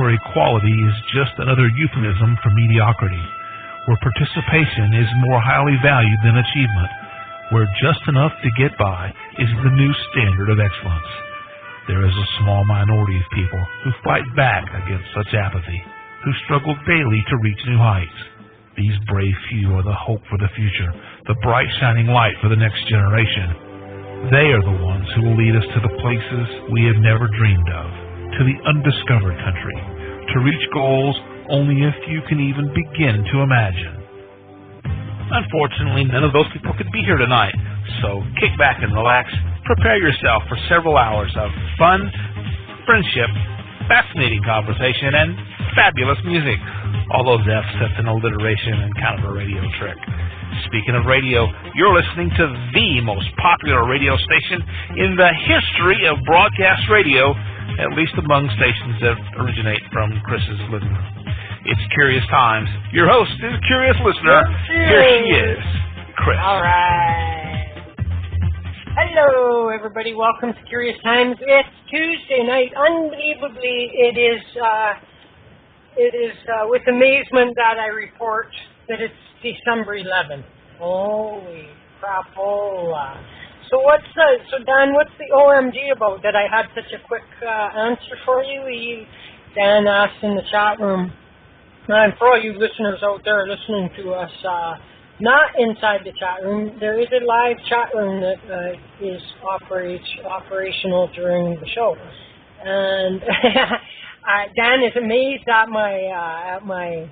where equality is just another euphemism for mediocrity, where participation is more highly valued than achievement, where just enough to get by is the new standard of excellence. There is a small minority of people who fight back against such apathy, who struggle daily to reach new heights. These brave few are the hope for the future, the bright shining light for the next generation. They are the ones who will lead us to the places we have never dreamed of, to the undiscovered country, to reach goals only a few can even begin to imagine. Unfortunately, none of those people could be here tonight, so kick back and relax. Prepare yourself for several hours of fun, friendship, fascinating conversation, and fabulous music. All those F's, that's an alliteration and kind of a radio trick. Speaking of radio, you're listening to the most popular radio station in the history of broadcast radio, at least among stations that originate from Chris's living room. It's Curious Times. Your host is Curious Listener. Here she is, Chris. All right. Hello, everybody. Welcome to Curious Times. It's Tuesday night. Unbelievably, it is with amazement that I report that it's December 11th. Holy crapola. So Dan, what's the OMG about that I had such a quick answer for you? Dan asked in the chat room. And for all you listeners out there listening to us, not inside the chat room, there is a live chat room that is operational during the show. And Dan is amazed at my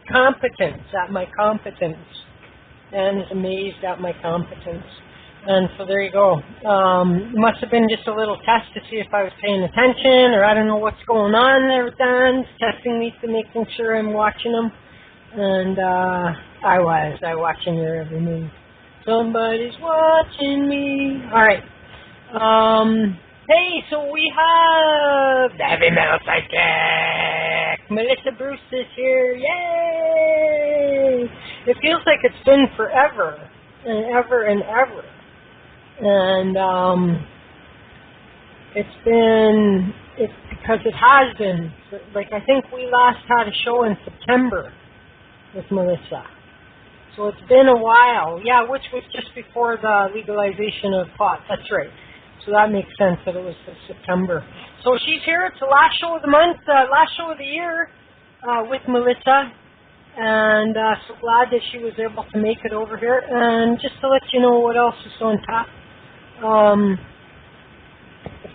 competence. Dan is amazed at my competence. And so there you go. Must have been just a little test to see if I was paying attention, or I don't know what's going on there with Dan, testing me to making sure I'm watching him. And I was watching your every move. Somebody's watching me. All right. Hey, so we have the Heavy Metal Psychic. Melissa Bruce is here. Yay! It feels like it's been forever and ever and ever. And it's because it has been. Like, I think we last had a show in September with Melissa. So it's been a while. Yeah, which was just before the legalization of pot. That's right. So that makes sense that it was September. So she's here. It's the last show of the month, last show of the year with Melissa. And so glad that she was able to make it over here. And just to let you know what else is on tap.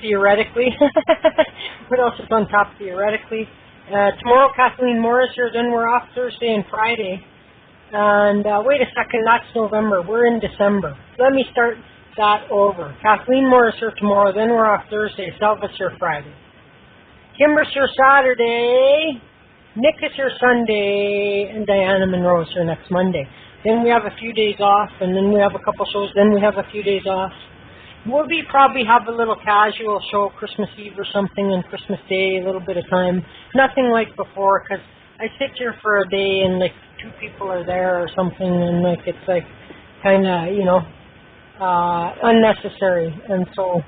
Theoretically. What else is on top theoretically? Tomorrow, Kathleen Morris here. Then we're off Thursday and Friday. And wait a second, that's November. We're in December. Let me start that over. Kathleen Morris here tomorrow. Then we're off Thursday. Selva's here Friday. Kimber's here Saturday. Nick is here Sunday. And Diana Monroe's here next Monday. Then we have a few days off. And then we have a couple shows. Then we have a few days off. We'll probably have a little casual show, Christmas Eve or something, and Christmas Day, a little bit of time. Nothing like before, because I sit here for a day and, like, 2 people are there or something, and, like, it's, like, kind of, you know, unnecessary. And so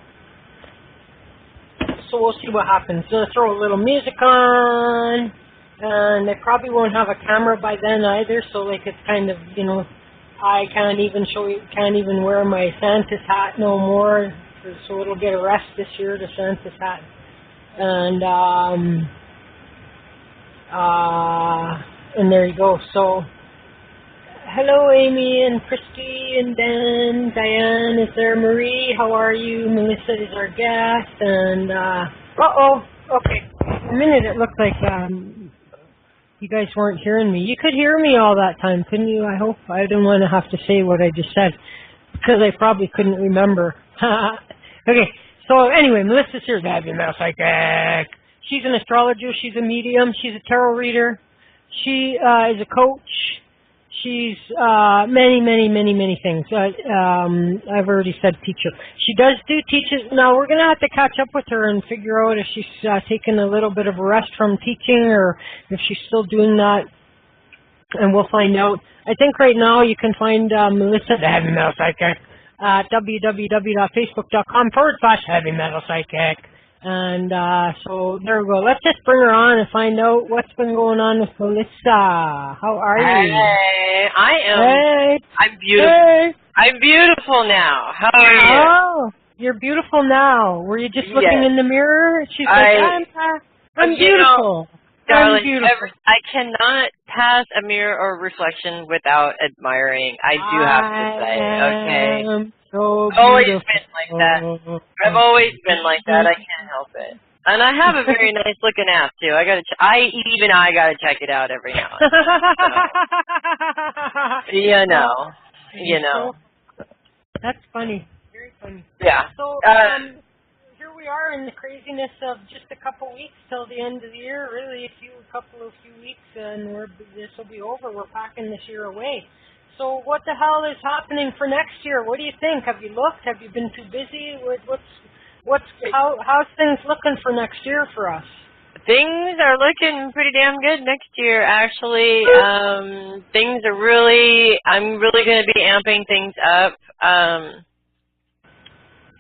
we'll see what happens. So throw a little music on, and I probably won't have a camera by then either, so, like, it's kind of, you know, I can't even wear my Santa's hat no more, so it'll get a rest this year, the Santa's hat. And there you go. So, hello, Amy and Christy and Dan, Diane is there, Marie, how are you? Melissa is our guest, and okay. A minute it looked like you guys weren't hearing me. You could hear me all that time, couldn't you? I hope. I didn't want to have to say what I just said, because I probably couldn't remember. Okay, so anyway, Melissa's here. Heavy Metal Psychic. She's an astrologer. She's a medium. She's a tarot reader. She is a coach. She's many things. I've already said teacher. She does do teaches. Now, we're going to have to catch up with her and figure out if she's taken a little bit of a rest from teaching or if she's still doing that. And we'll find out. I think right now you can find Melissa, the Heavy Metal Psychic, at www.facebook.com/Heavy Metal Psychic. And so there we go. Let's just bring her on and find out what's been going on with Melissa. How are you? Hey, I am. Hey. I'm beautiful. Hey. I'm beautiful now. How are you? Oh, you're beautiful now. Were you just looking in the mirror? She's like, I'm beautiful. Darling, I'm beautiful. I cannot pass a mirror or reflection without admiring. I do have to say, okay? So I've always been like that. I've always been like that. I can't help it. And I have a very nice looking app too. I gotta check it out every now and then. So, you know. That's funny. Very funny. Yeah. So here we are in the craziness of just a couple weeks till the end of the year. Really, a few weeks, and this will be over. We're packing this year away. So what the hell is happening for next year? What do you think? Have you looked? Have you been too busy? How's things looking for next year for us? Things are looking pretty damn good next year, actually. I'm really going to be amping things up.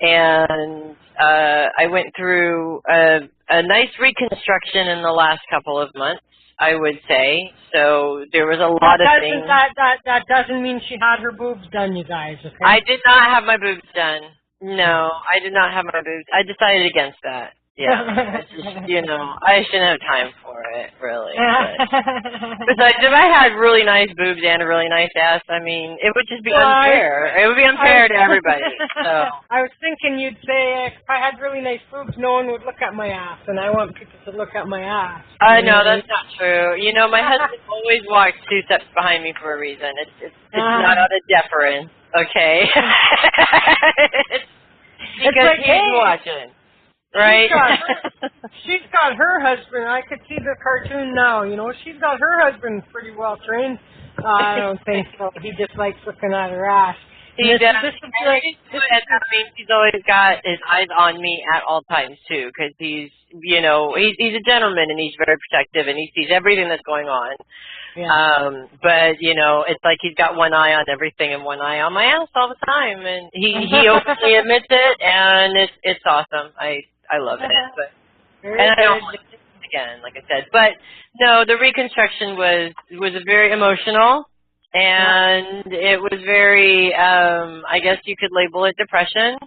And I went through a nice reconstruction in the last couple of months, I would say. So there was a lot of things. That doesn't mean she had her boobs done, you guys, okay? I did not have my boobs done. No, I did not have my boobs. I decided against that. Yeah, it's just, I shouldn't have time for it, really. Besides, if I had really nice boobs and a really nice ass, I mean, it would just be unfair. It would be unfair to everybody. So I was thinking you'd say, if I had really nice boobs, no one would look at my ass, and I want people to look at my ass. No, that's not true. My husband always walks 2 steps behind me for a reason. It's not out of deference, okay? Because like, he's watching. Right. She's got her husband. I could see the cartoon now. She's got her husband pretty well trained. I don't think so. He just likes looking at her ass. He does. That means he's always got his eyes on me at all times too, because he's a gentleman and he's very protective and he sees everything that's going on. Yeah. But it's like he's got one eye on everything and one eye on my ass all the time, and he openly admits it, and it's awesome. I love it. And I don't want to do it again, like I said. But no, the reconstruction was very emotional, and it was very, I guess you could label it depression,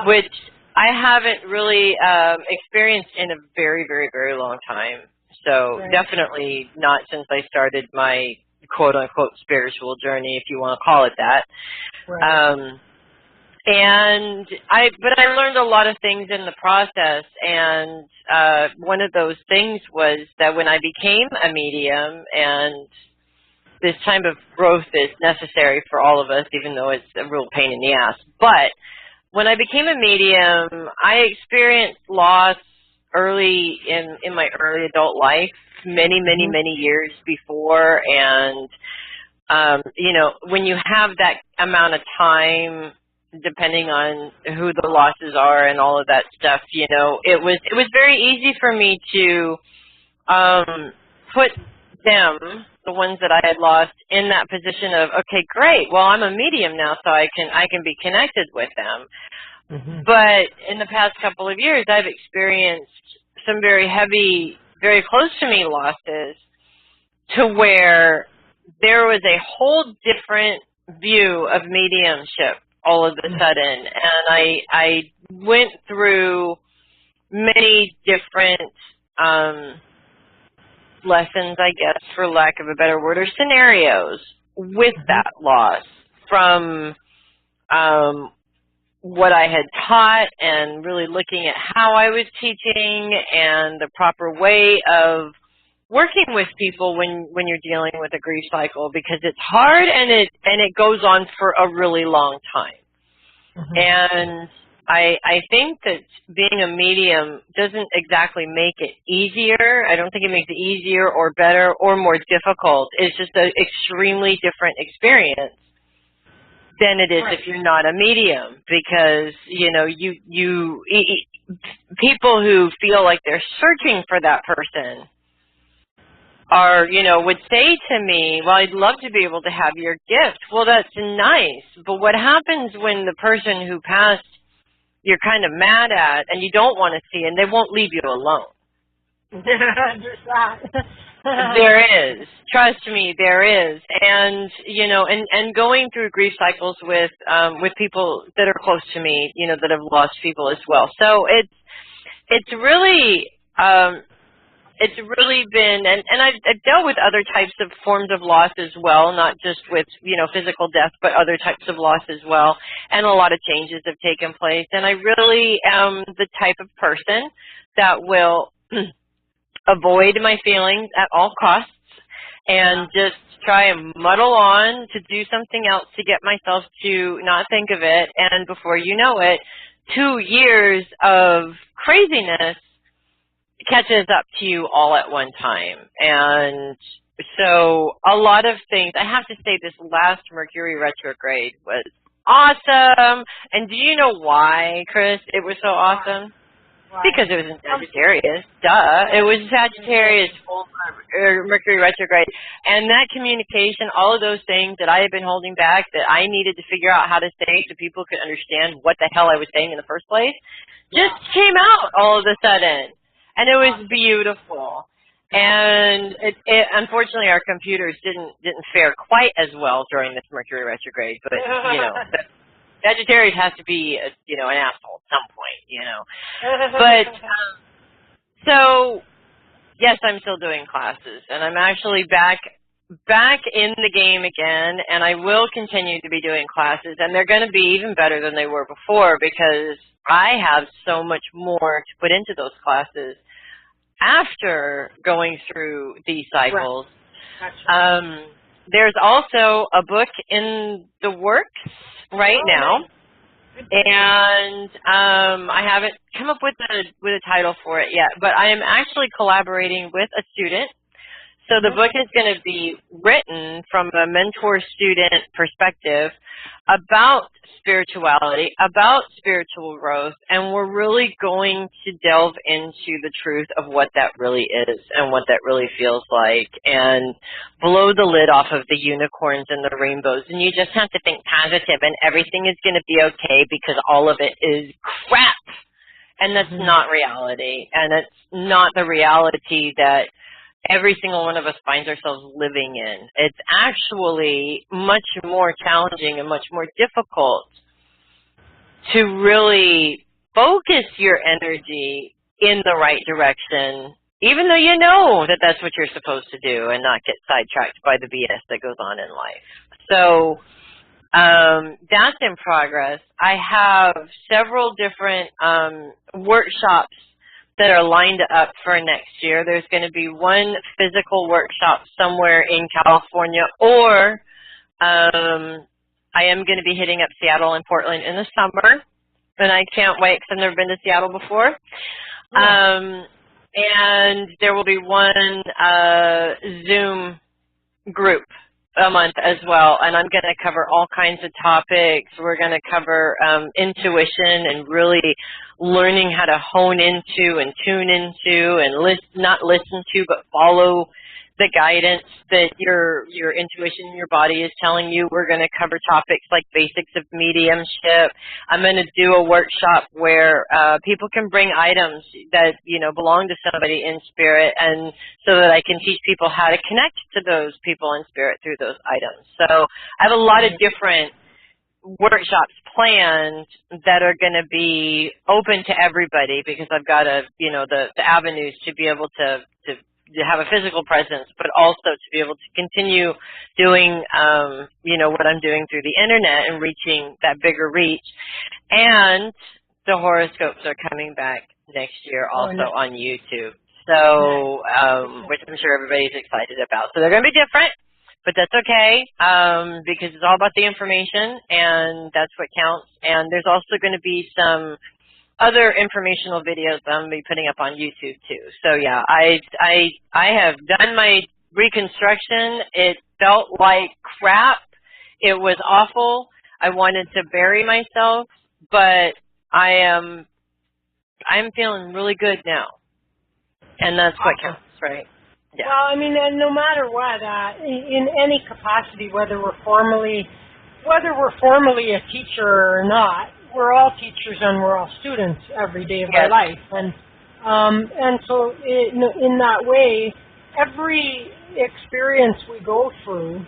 which I haven't really experienced in a very, very, very long time. So definitely not since I started my quote-unquote spiritual journey, if you want to call it that. Right. But I learned a lot of things in the process, and one of those things was that when I became a medium, and this type of growth is necessary for all of us, even though it's a real pain in the ass. But when I became a medium, I experienced loss early in my early adult life, many years before, and when you have that amount of time, depending on who the losses are and all of that stuff, it was very easy for me to put them, the ones that I had lost, in that position of, okay, great, well, I'm a medium now, so I can be connected with them. Mm-hmm. But in the past couple of years, I've experienced some very heavy, very close to me losses, to where there was a whole different view of mediumship all of a sudden. And I went through many different lessons, I guess, for lack of a better word, or scenarios with that loss, from what I had taught, and really looking at how I was teaching and the proper way of working with people when you're dealing with a grief cycle, because it's hard and it goes on for a really long time. Mm-hmm. And I think that being a medium doesn't exactly make it easier. I don't think it makes it easier or better or more difficult. It's just an extremely different experience than it is if you're not a medium, because people who feel like they're searching for that person are, would say to me, well, I'd love to be able to have your gift. Well, that's nice, but what happens when the person who passed you're kind of mad at and you don't want to see, and they won't leave you alone. There's that. There is. Trust me, there is. And, you know, and going through grief cycles with people that are close to me, you know, that have lost people as well. So it's really been, and I've dealt with other types of forms of loss as well, not just with, you know, physical death, but other types of loss as well. And a lot of changes have taken place. And I really am the type of person that will avoid my feelings at all costs and just try and muddle on to do something else to get myself to not think of it. And before you know it, 2 years of craziness catches up to you all at one time. And so a lot of things, I have to say this last Mercury retrograde was awesome. And do you know why, Chris, it was so awesome? Because it was in Sagittarius, duh. It was Sagittarius, full Mercury retrograde. And that communication, all of those things that I had been holding back that I needed to figure out how to say so people could understand what the hell I was saying in the first place, just came out all of a sudden. And it was beautiful. And it unfortunately, our computers didn't fare quite as well during this Mercury retrograde. But, you know, Sagittarius has to be, you know, an asshole at some point, you know. But, so, yes, I'm still doing classes. And I'm actually back in the game again. And I will continue to be doing classes. And they're going to be even better than they were before because I have so much more to put into those classes after going through these cycles. Right. There's also a book in the works right now, and I haven't come up with a title for it yet, but I am actually collaborating with a student. So the book is going to be written from a mentor-student perspective about spirituality, about spiritual growth, and we're really going to delve into the truth of what that really is and what that really feels like and blow the lid off of the unicorns and the rainbows. And you just have to think positive and everything is going to be okay because all of it is crap. And that's not reality. And it's not the reality that every single one of us finds ourselves living in. It's actually much more challenging and much more difficult to really focus your energy in the right direction, even though you know that that's what you're supposed to do and not get sidetracked by the BS that goes on in life. So that's in progress. I have several different workshops that are lined up for next year. There's going to be one physical workshop somewhere in California, or I am going to be hitting up Seattle and Portland in the summer, and I can't wait because I've never been to Seattle before. And there will be one Zoom group a month as well, and I'm going to cover all kinds of topics. We're going to cover intuition and really learning how to hone into and tune into and not listen to, but follow the guidance that your intuition in your body is telling you. We're going to cover topics like basics of mediumship. I'm going to do a workshop where people can bring items that, you know, belong to somebody in spirit, and so that I can teach people how to connect to those people in spirit through those items. So I have a lot of different workshops planned that are going to be open to everybody because I've got the avenues to be able to have a physical presence, but also to be able to continue doing, what I'm doing through the internet and reaching that bigger reach. And the horoscopes are coming back next year also on YouTube. So, which I'm sure everybody's excited about. So they're going to be different, but that's okay, because it's all about the information and that's what counts. And there's also going to be some other informational videos that I'm going to be putting up on YouTube too. So yeah, I have done my reconstruction. It felt like crap. It was awful. I wanted to bury myself, but I'm feeling really good now. And that's what counts, right? Yeah. Well, I mean, and no matter what, in any capacity, whether we're formally a teacher or not, we're all teachers and we're all students every day of our life, and so in that way, every experience we go through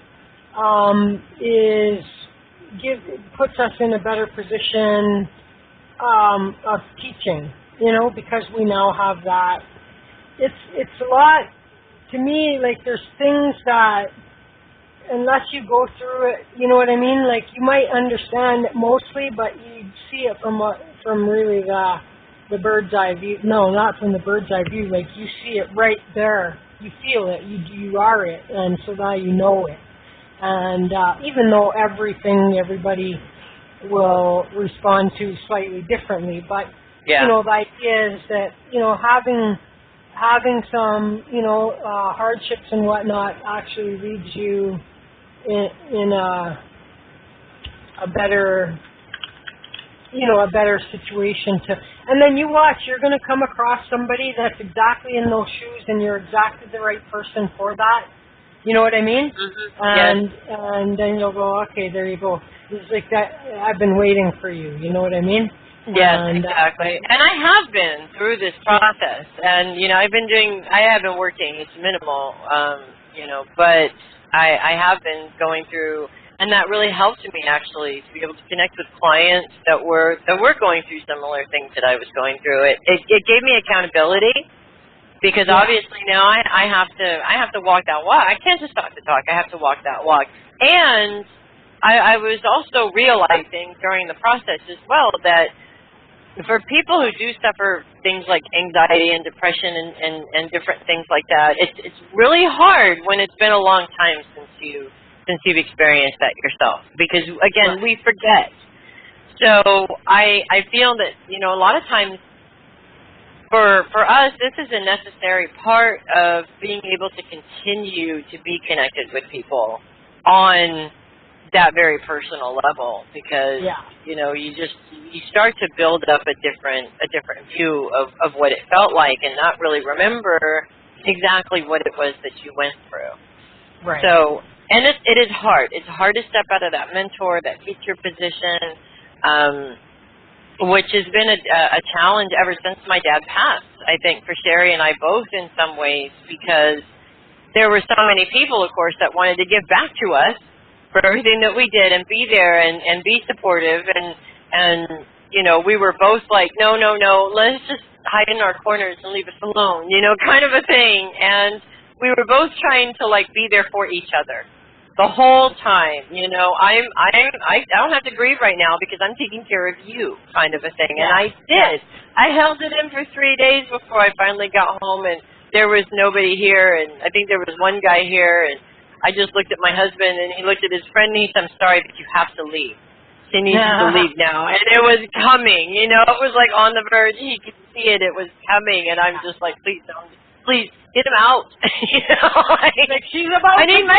puts us in a better position of teaching, because we now have that. It's a lot, to me, like there's things that unless you go through it, you know what I mean? Like you might understand it mostly, but you see it from really the bird's eye view. No, not from the bird's eye view. Like you see it right there. You feel it. You are it, and so now you know it. And even though everybody will respond to slightly differently, but the idea is that having some hardships and whatnot actually leads you in a better situation and then you watch, you're going to come across somebody that's exactly in those shoes and you're exactly the right person for that. You know what I mean? Mm-hmm. And then you'll go, okay, there you go. It's like that. I've been waiting for you. You know what I mean? Yes, exactly. And I have been through this process, and I have been working. It's minimal, but I have been going through, and that really helped me actually to be able to connect with clients that were going through similar things that I was going through. It gave me accountability. Because obviously now I have to walk that walk. I can't just talk the talk. I have to walk that walk. And I was also realizing during the process as well that for people who do suffer things like anxiety and depression and different things like that, it's really hard when it's been a long time since you've experienced that yourself. Because again, we forget. So I feel that a lot of times. For us, this is a necessary part of being able to continue to be connected with people on that very personal level, because you start to build up a different view of what it felt like, and not really remember exactly what it was that you went through. Right. So, and it is hard. It's hard to step out of that mentor, that teacher position. Which has been a challenge ever since my dad passed, I think, for Sherry and I both in some ways, because there were so many people, of course, that wanted to give back to us for everything that we did and be there and be supportive. And we were both like, no, let's just hide in our corners and leave us alone, kind of a thing. And we were both trying to, be there for each other. The whole time, I don't have to grieve right now because I'm taking care of you, kind of a thing. And I did. I held it in for 3 days before I finally got home, and there was nobody here, and I think there was one guy here, and I just looked at my husband, and he looked at his friend, and he said, I'm sorry, but you have to leave. She needs to leave now. And it was coming, it was like on the verge. He could see it. It was coming, and I'm just like, please don't. Please, get him out. Like she's about I need my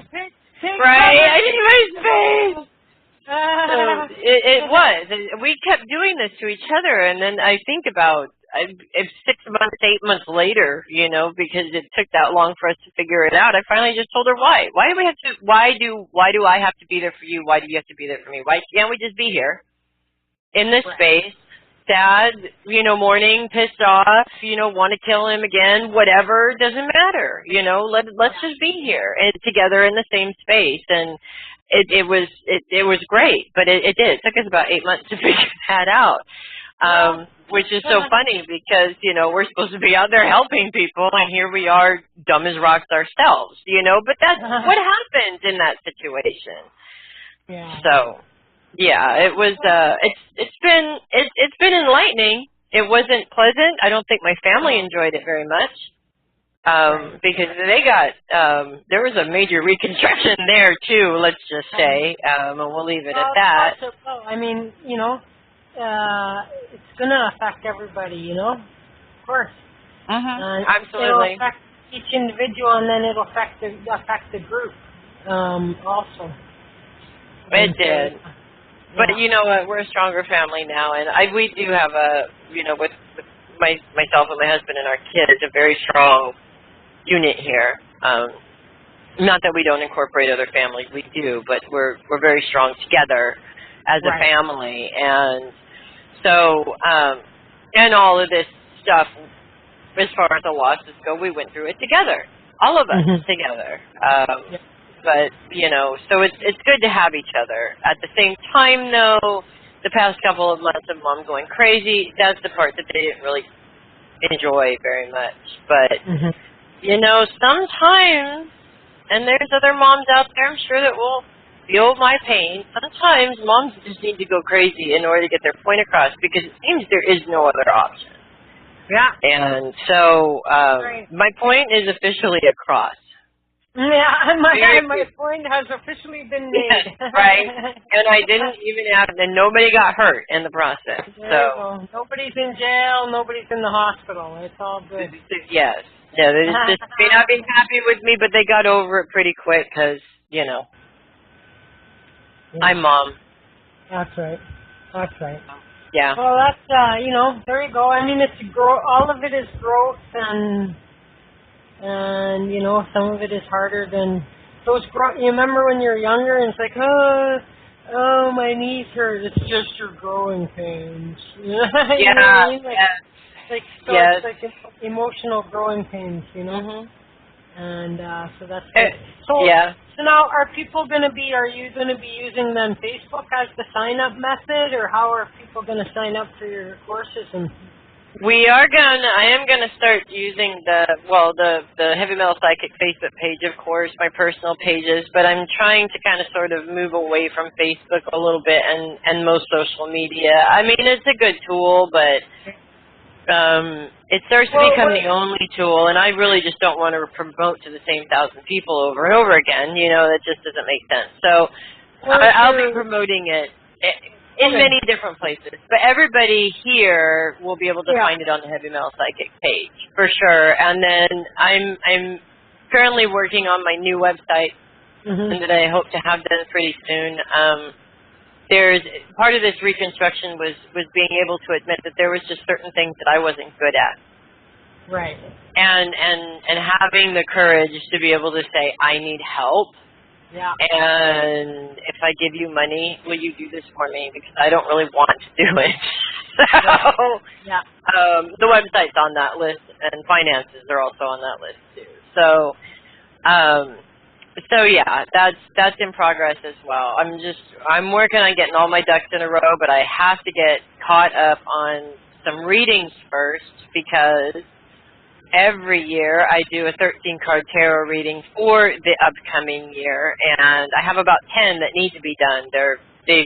space. Right? I need my space. So it was. And we kept doing this to each other. And then I think about 6 months, 8 months later, because it took that long for us to figure it out, I finally just told her why. Why do I have to be there for you? Why do you have to be there for me? Why can't we just be here in this space? Sad, mourning, pissed off, want to kill him again, whatever, doesn't matter. Let's just be here and together in the same space. And it was great, but it did. It took us about 8 months to figure that out, which is so funny because, we're supposed to be out there helping people, and here we are dumb as rocks ourselves, but that's what happens in that situation. Yeah. So. Yeah, it was. It's been enlightening. It wasn't pleasant. I don't think my family enjoyed it very much because they got. There was a major reconstruction there too. Let's just say, and we'll leave it at that. I mean, it's going to affect everybody. Of course. Absolutely. It'll affect each individual, and then it'll affect the group also. It did. But you know what? We're a stronger family now, and we do have with myself and my husband and our kids, a very strong unit here. Not that we don't incorporate other families, we do, but we're very strong together, as a family. And so, and all of this stuff, as far as the losses go, we went through it together, all of us together. But, you know, so it's good to have each other. At the same time, though, the past couple of months of Mom going crazy, that's the part that they didn't really enjoy very much. But, you know, sometimes, and there's other moms out there, I'm sure, that will feel my pain. Sometimes moms just need to go crazy in order to get their point across, because it seems there is no other option. Yeah. And so my point is officially across. Yeah, my point has officially been made. Yes, right. And I didn't even have, and nobody got hurt in the process. So nobody's in jail, nobody's in the hospital. It's all good. Yes. Yeah, they just may not be happy with me, but they got over it pretty quick because, you know, I'm Mom. That's right. That's right. Yeah. Well, that's, you know, there you go. I mean, it's all of it is growth, and you know, some of it is harder than those. You remember when you're younger, and it's like, oh, my knees hurt. It's just your growing pains. You know what I mean? Like, it's like emotional growing pains, you know. And so that's good. So now, are you going to be using then Facebook as the sign-up method, or how are people going to sign up for your courses? And I am gonna start using the Heavy Metal Psychic Facebook page, of course, my personal pages, but I'm trying to kind of sort of move away from Facebook a little bit and most social media. I mean, it's a good tool, but it starts to become the only tool, and I really just don't want to promote to the same 1,000 people over and over again. You know, that just doesn't make sense. So I'll be promoting it in many different places, but everybody here will be able to find it on the Heavy Metal Psychic page for sure. And then I'm currently working on my new website, and that I hope to have done pretty soon. There's part of this reconstruction was being able to admit that there was just certain things that I wasn't good at, right? And having the courage to be able to say, I need help. Yeah. And if I give you money, will you do this for me? Because I don't really want to do it. So, the website's on that list, and finances are also on that list too. So, that's in progress as well. I'm working on getting all my ducks in a row, but I have to get caught up on some readings first, because every year I do a 13-card tarot reading for the upcoming year, and I have about 10 that need to be done.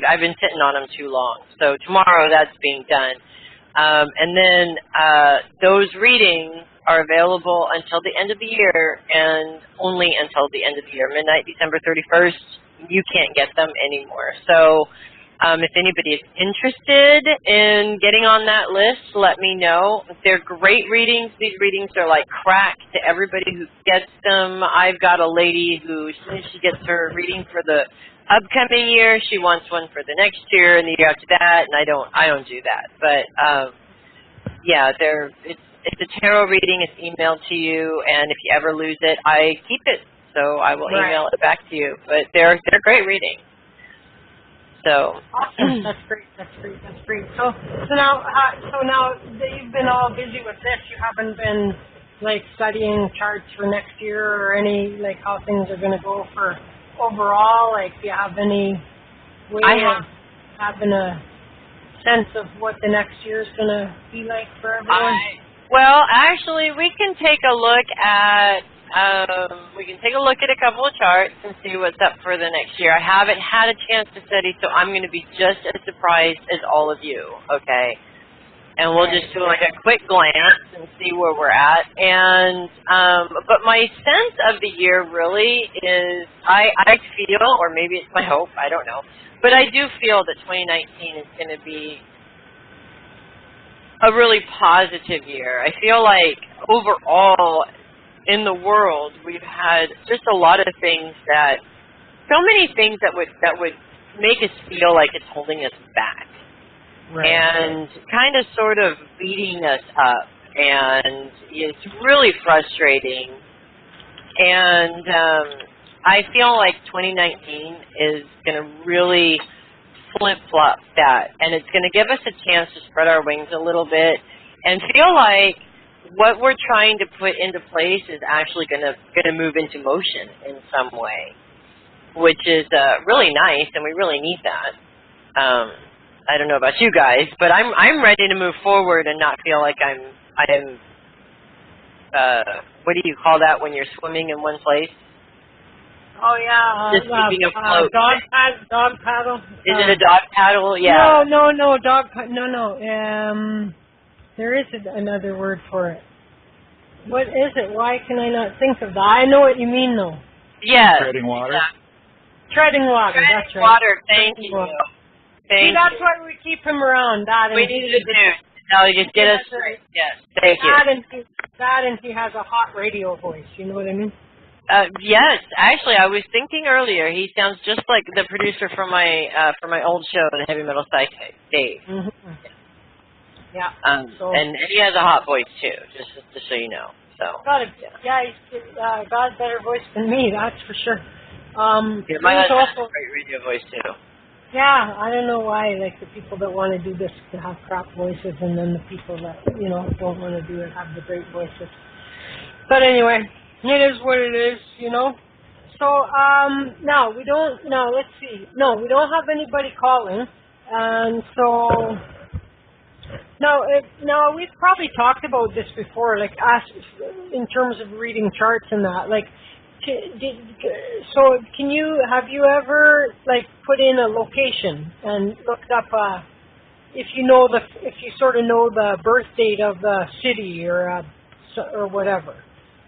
I've been sitting on them too long. So tomorrow that's being done. And then those readings are available until the end of the year, and only until the end of the year. Midnight, December 31st, you can't get them anymore. So if anybody is interested in getting on that list, let me know. They're great readings. These readings are like crack to everybody who gets them. I've got a lady who, as soon as she gets her reading for the upcoming year, she wants one for the next year and the year after that, and I don't do that. But it's a tarot reading. It's emailed to you, and if you ever lose it, I keep it, so I will email it back to you. But they're great readings. So awesome. That's great. So now that you've been all busy with this, you haven't been like studying charts for next year, or any like how things are going to go for overall. Like, do you have any way of having a sense of what the next year is going to be like for everyone? Well, actually, we can take a look at a couple of charts and see what's up for the next year. I haven't had a chance to study, so I'm going to be just as surprised as all of you, okay? And we'll just do like a quick glance and see where we're at. And but my sense of the year really is I feel, or maybe it's my hope, I don't know, but I do feel that 2019 is going to be a really positive year. I feel like overall in the world we've had just a lot of things so many things that would make us feel like it's holding us back. Right. And kind of sort of beating us up, and it's really frustrating. And I feel like 2019 is going to really flip-flop that, and it's going to give us a chance to spread our wings a little bit and feel like what we're trying to put into place is actually going to move into motion in some way, which is really nice, and we really need that. I don't know about you guys, but I'm ready to move forward and not feel like I'm what do you call that when you're swimming in one place? Oh yeah, Just keeping afloat. Dog paddle. Is it a dog paddle? Yeah. No, dog. No. There is another word for it. What is it? Why can I not think of that? I know what you mean, though. Yes. Treading water. Yeah. Treading water. That's right. Water. Thank you. See, that's why we keep him around. That we need to do. No, you just get us straight. Yes. Thank you. That and he has a hot radio voice. You know what I mean? Yes, actually, I was thinking earlier. He sounds just like the producer from my old show, the Heavy Metal Psychic, Dave. Mm-hmm. Yeah. And he has a hot voice too, just so you know. So. He's got a better voice than me. That's for sure. My husband has a great radio voice too. Yeah, I don't know why. Like the people that want to do this to have crap voices, and then the people that don't want to do it have the great voices. But anyway. It is what it is, So, now we don't, now let's see. No, we don't have anybody calling. And so, now we've probably talked about this before, like in terms of reading charts and that. Like, have you ever, like, put in a location and looked up, if you sort of know the birth date of the city or whatever?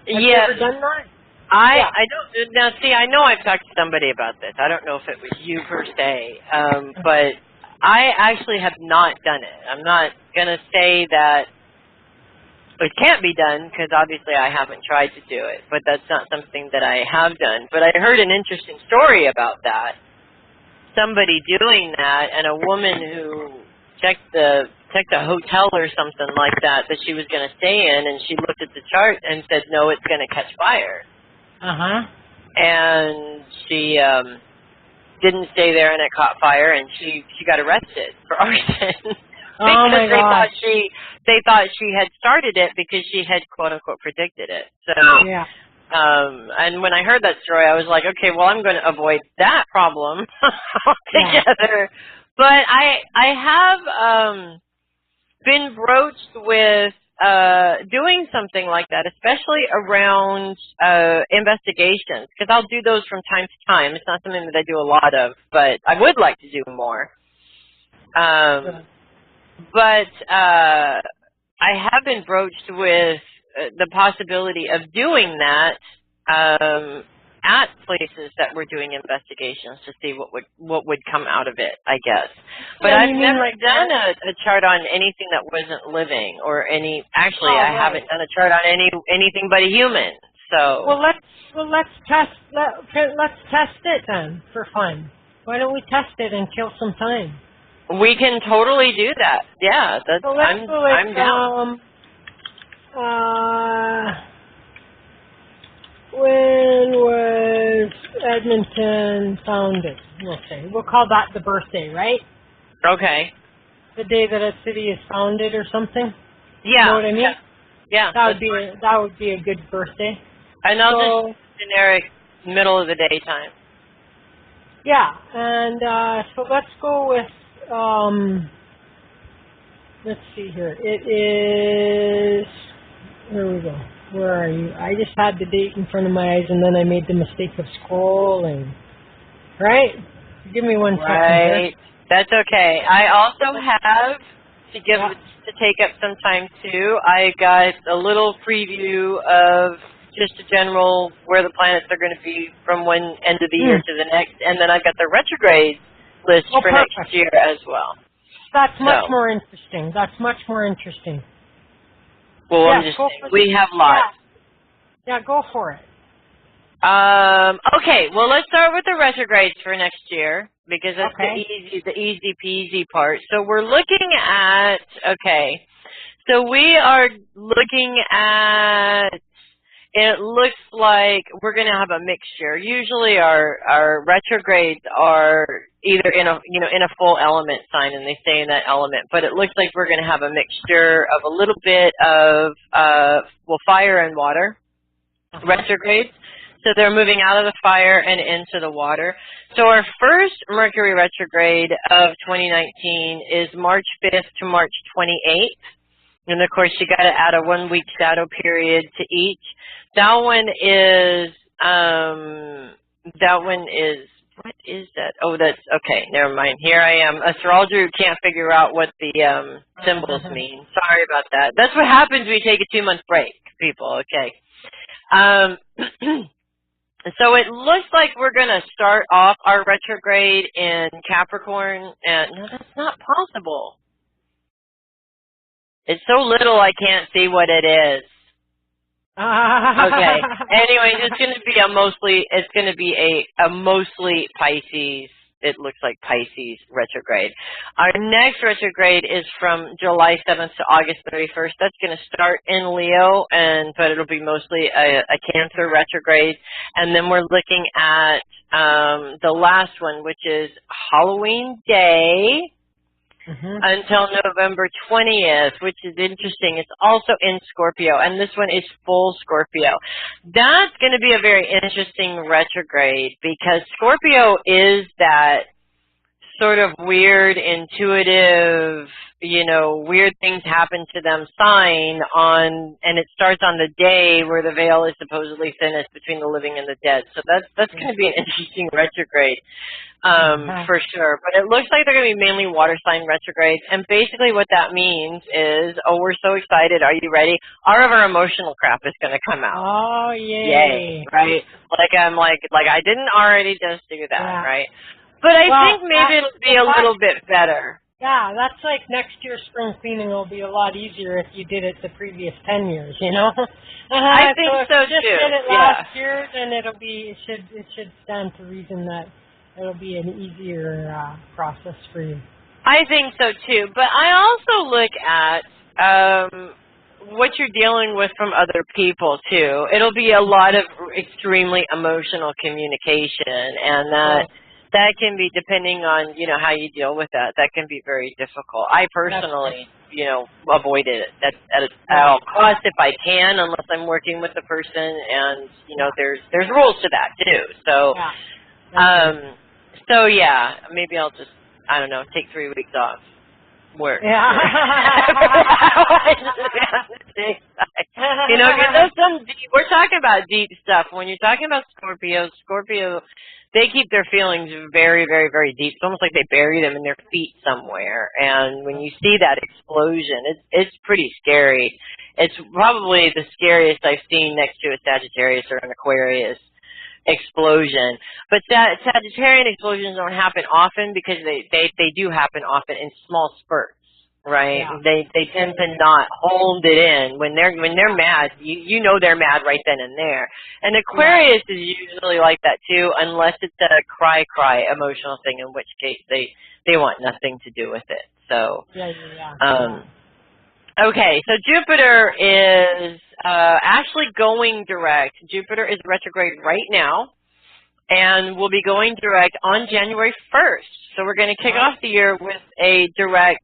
Have you ever done that? I don't. Now, see, I know I've talked to somebody about this. I don't know if it was you per se, but I actually have not done it. I'm not going to say that it can't be done because obviously I haven't tried to do it, but that's not something that I have done. But I heard an interesting story about that. Somebody doing that, and a woman who checked a hotel or something like that she was going to stay in, and she looked at the chart and said, no, it's going to catch fire. Uh-huh. And she didn't stay there, and it caught fire, and she got arrested for arson. Oh, my God. They thought she had started it because she had, quote-unquote, predicted it. So, yeah. And when I heard that story, I was like, okay, well, I'm going to avoid that problem altogether. Yeah. But I have been broached with doing something like that, especially around investigations, because I'll do those from time to time. It's not something that I do a lot of, but I would like to do more. But I have been broached with the possibility of doing that at places that we're doing investigations to see what would come out of it, I guess. But I've never done a chart on anything that wasn't living or any. Actually, I haven't done a chart on anything but a human. So let's test it then for fun. Why don't we test it and kill some time? We can totally do that. Yeah, that's. So I'm down. When was Edmonton founded? We'll say. We'll call that the birthday, right? Okay. The day that a city is founded or something? Yeah. You know what I mean? Yeah. That would be a good birthday. And I'll just generic middle of the day time. Yeah, and so let's go with let's see here. It is, here we go. Where are you? I just had the date in front of my eyes, and then I made the mistake of scrolling. Right? Give me 1 second. Right. That's okay. I also have to take up some time too. I got a little preview of just a general where the planets are going to be from one end of the year to the next, and then I've got the retrograde list for next year as well. That's much more interesting. That's much more interesting. Well, I'm just saying, we have lots. Yeah, go for it. Okay, well, let's start with the retrogrades for next year because that's the easy peasy part. So we're looking at, so we are looking at it looks like we're going to have a mixture. Usually our retrogrades are either in a full element sign and they stay in that element, but it looks like we're going to have a mixture of a little bit of fire and water retrogrades. So they're moving out of the fire and into the water. So our first Mercury retrograde of 2019 is March 5th to March 28th. And, of course, you got to add a 1-week shadow period to each. That one is, what is that? Oh, that's, okay, never mind. Here I am, astrologer who can't figure out what the symbols mean. Sorry about that. That's what happens when you take a 2-month break, people, okay. So it looks like we're going to start off our retrograde in Capricorn. And no, that's not possible. It's so little I can't see what it is. Okay. Anyway, it's going to be a mostly Pisces. It looks like Pisces retrograde. Our next retrograde is from July 7th to August 31st. That's going to start in Leo, but it'll be mostly a Cancer retrograde. And then we're looking at the last one, which is Halloween Day. Until November 20th, which is interesting. It's also in Scorpio, and this one is full Scorpio. That's going to be a very interesting retrograde because Scorpio is that sort of weird, intuitive, weird things happen to them sign and it starts on the day where the veil is supposedly thinnest between the living and the dead. So that's going to be an interesting retrograde. For sure. But it looks like they're going to be mainly water sign retrogrades. And basically what that means is, we're so excited. Are you ready? All of our emotional crap is going to come out. Oh, yay. Right? I'm like I didn't already just do that, right? But I think maybe it'll be a little bit better. Yeah, that's like next year's spring cleaning will be a lot easier if you did it the previous 10 years, I think so, if you just too. did it last year, then it should stand to reason that it'll be an easier process for you. I think so too, but I also look at what you're dealing with from other people too. It'll be a lot of extremely emotional communication, and that can be, depending on how you deal with that. That can be very difficult. I personally, avoid it at all costs if I can, unless I'm working with the person, and there's rules to that too. So. So yeah, maybe I'll just, I don't know, take 3 weeks off work. Yeah. We're talking about deep stuff. When you're talking about Scorpio, they keep their feelings very, very, very deep. It's almost like they bury them in their feet somewhere. And when you see that explosion, it's pretty scary. It's probably the scariest I've seen next to a Sagittarius or an Aquarius explosion. But Sagittarian explosions don't happen often because they do happen often in small spurts, right? Yeah. They tend to not hold it in. When they're mad, they're mad right then and there. And Aquarius is usually like that too, unless it's a cry emotional thing, in which case they want nothing to do with it. So okay, so Jupiter is actually going direct. Jupiter is retrograde right now, and will be going direct on January 1st. So we're going to kick off the year with a direct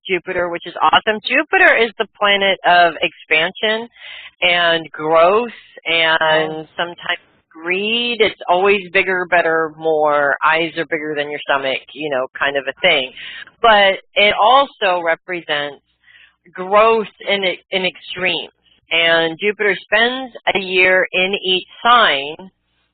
Jupiter, which is awesome. Jupiter is the planet of expansion and growth and sometimes greed. It's always bigger, better, more. Eyes are bigger than your stomach, kind of a thing. But it also represents growth in extremes. And Jupiter spends a year in each sign,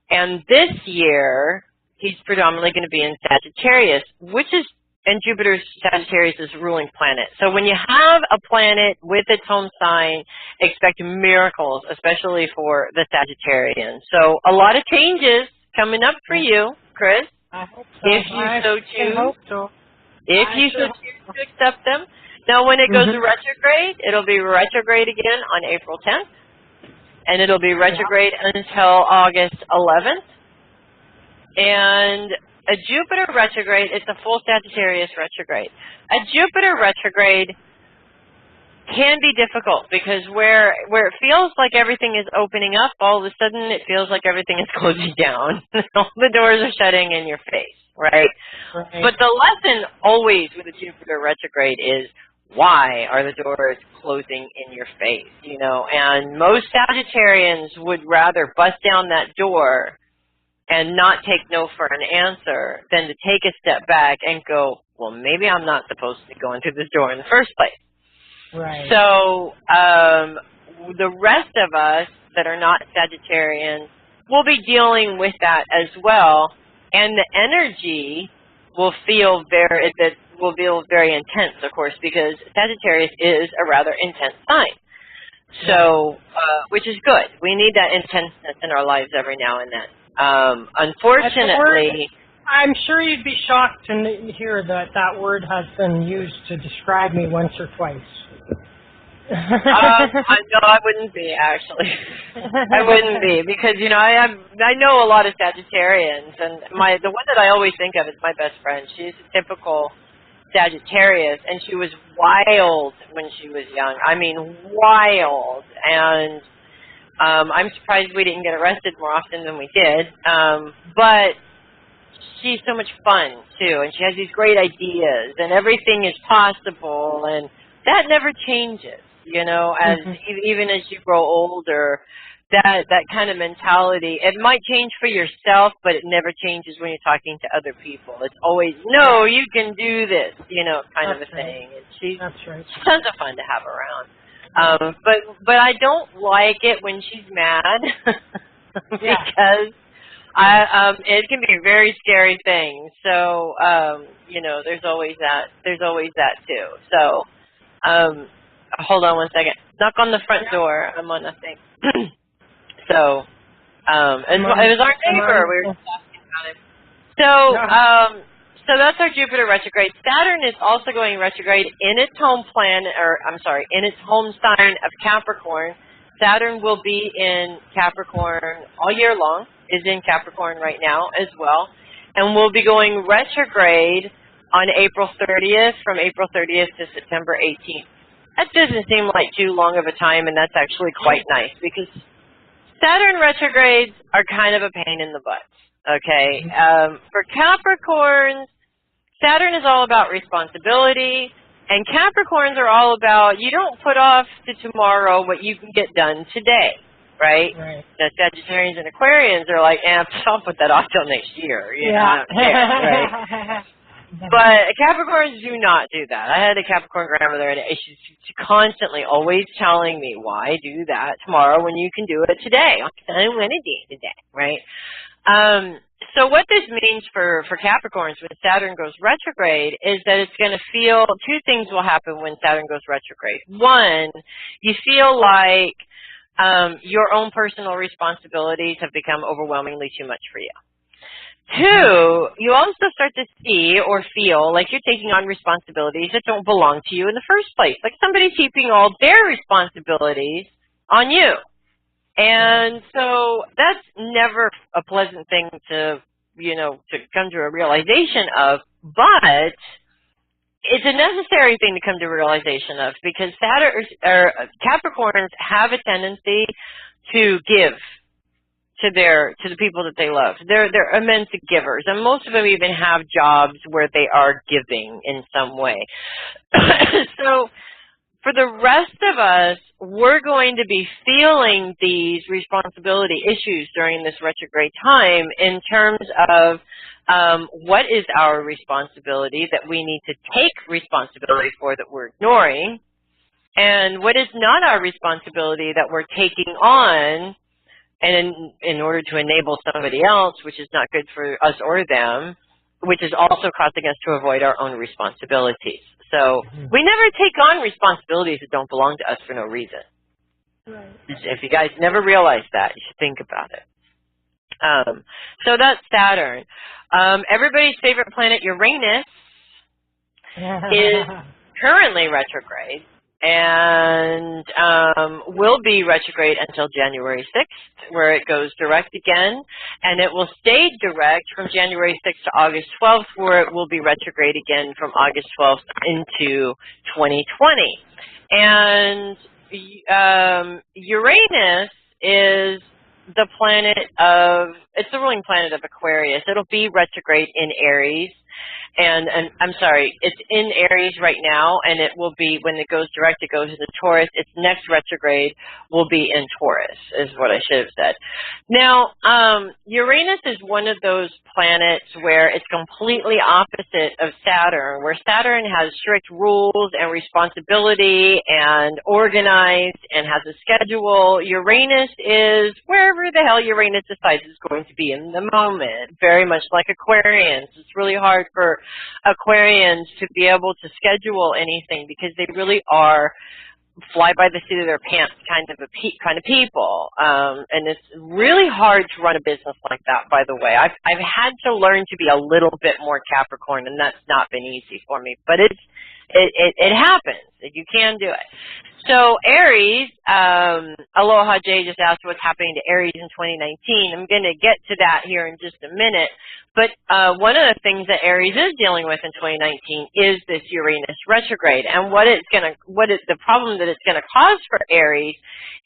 and this year he's predominantly going to be in Sagittarius, and Jupiter's Sagittarius is ruling planet. So when you have a planet with its home sign, expect miracles, especially for the Sagittarian. So a lot of changes coming up for you, Chris. I hope so. If you so choose. I hope so. If you so choose to accept them. Now, when it goes to retrograde, it'll be retrograde again on April 10th, and it'll be retrograde until August 11th. And a Jupiter retrograde, it's a full Sagittarius retrograde. A Jupiter retrograde can be difficult because where it feels like everything is opening up, all of a sudden it feels like everything is closing down. All the doors are shutting in your face, right? But the lesson always with a Jupiter retrograde is, why are the doors closing in your face? You know, and most Sagittarians would rather bust down that door and not take no for an answer than to take a step back and go, well, maybe I'm not supposed to be going through this door in the first place. Right. So the rest of us that are not Sagittarians will be dealing with that as well, and the energy will feel very intense, of course, because Sagittarius is a rather intense sign. So, which is good. We need that intenseness in our lives every now and then. Unfortunately, I'm sure you'd be shocked to hear that word has been used to describe me once or twice. No, I wouldn't be, actually. I wouldn't be, because, you know, I know a lot of Sagittarians, and the one that I always think of is my best friend. She's a typical Sagittarius, and she was wild when she was young. I mean, wild. And I'm surprised we didn't get arrested more often than we did. But she's so much fun, too, and she has these great ideas, and everything is possible, and that never changes. You know, as even as you grow older, that kind of mentality, it might change for yourself, but it never changes when you're talking to other people. It's always, no, you can do this, you know, kind of a thing. And she's tons of fun to have around. But I don't like it when she's mad because it can be a very scary thing. So, you know, there's always that too. So, hold on one second. Knock on the front door. I'm on a thing. So, it was our neighbor. We were talking about it. So that's our Jupiter retrograde. Saturn is also going retrograde in its home in its home sign of Capricorn. Saturn will be in Capricorn all year long, is in Capricorn right now as well, and will be going retrograde on April 30th, from April 30th to September 18th. That doesn't seem like too long of a time, and that's actually quite nice because Saturn retrogrades are kind of a pain in the butt, okay? For Capricorns, Saturn is all about responsibility, and Capricorns are all about you don't put off to tomorrow what you can get done today, right? The Sagittarians and Aquarians are like, I'll put that off till next year. You know, I don't care, right? But Capricorns do not do that. I had a Capricorn grandmother, and she's constantly always telling me, why do that tomorrow when you can do it today? I want to do it today, right? So what this means for Capricorns when Saturn goes retrograde is that it's going to feel, two things will happen when Saturn goes retrograde. One, you feel like your own personal responsibilities have become overwhelmingly too much for you. Two, you also start to see or feel like you're taking on responsibilities that don't belong to you in the first place. Like somebody's heaping all their responsibilities on you. And so that's never a pleasant thing to, you know, to come to a realization of, but it's a necessary thing to come to a realization of because Capricorns have a tendency to give to the people that they love. They're immense givers, and most of them even have jobs where they are giving in some way. So for the rest of us, we're going to be feeling these responsibility issues during this retrograde time in terms of what is our responsibility that we need to take responsibility for that we're ignoring, and what is not our responsibility that we're taking on and in order to enable somebody else, which is not good for us or them, which is also causing us to avoid our own responsibilities. So we never take on responsibilities that don't belong to us for no reason. Right. If you guys never realized that, you should think about it. So that's Saturn. Everybody's favorite planet, Uranus, is currently retrograde and will be retrograde until January 6th, where it goes direct again, and it will stay direct from January 6th to August 12th, where it will be retrograde again from August 12th into 2020. And Uranus is the planet of, it's the ruling planet of Aquarius. It'll be retrograde in Aries. And I'm sorry, it's in Aries right now, and it will be, when it goes direct, it goes into Taurus. Its next retrograde will be in Taurus, is what I should have said. Now, Uranus is one of those planets where it's completely opposite of Saturn, where Saturn has strict rules and responsibility and organized and has a schedule. Uranus is wherever the hell Uranus decides is going to be in the moment, very much like Aquarians. It's really hard for Aquarians to be able to schedule anything because they really are fly by the seat of their pants kind of people, and it's really hard to run a business like that. By the way, I've had to learn to be a little bit more Capricorn, and that's not been easy for me. But it happens. You can do it. So Aries, Aloha Jay just asked what's happening to Aries in 2019. I'm going to get to that here in just a minute. But one of the things that Aries is dealing with in 2019 is this Uranus retrograde. And the problem that it's going to cause for Aries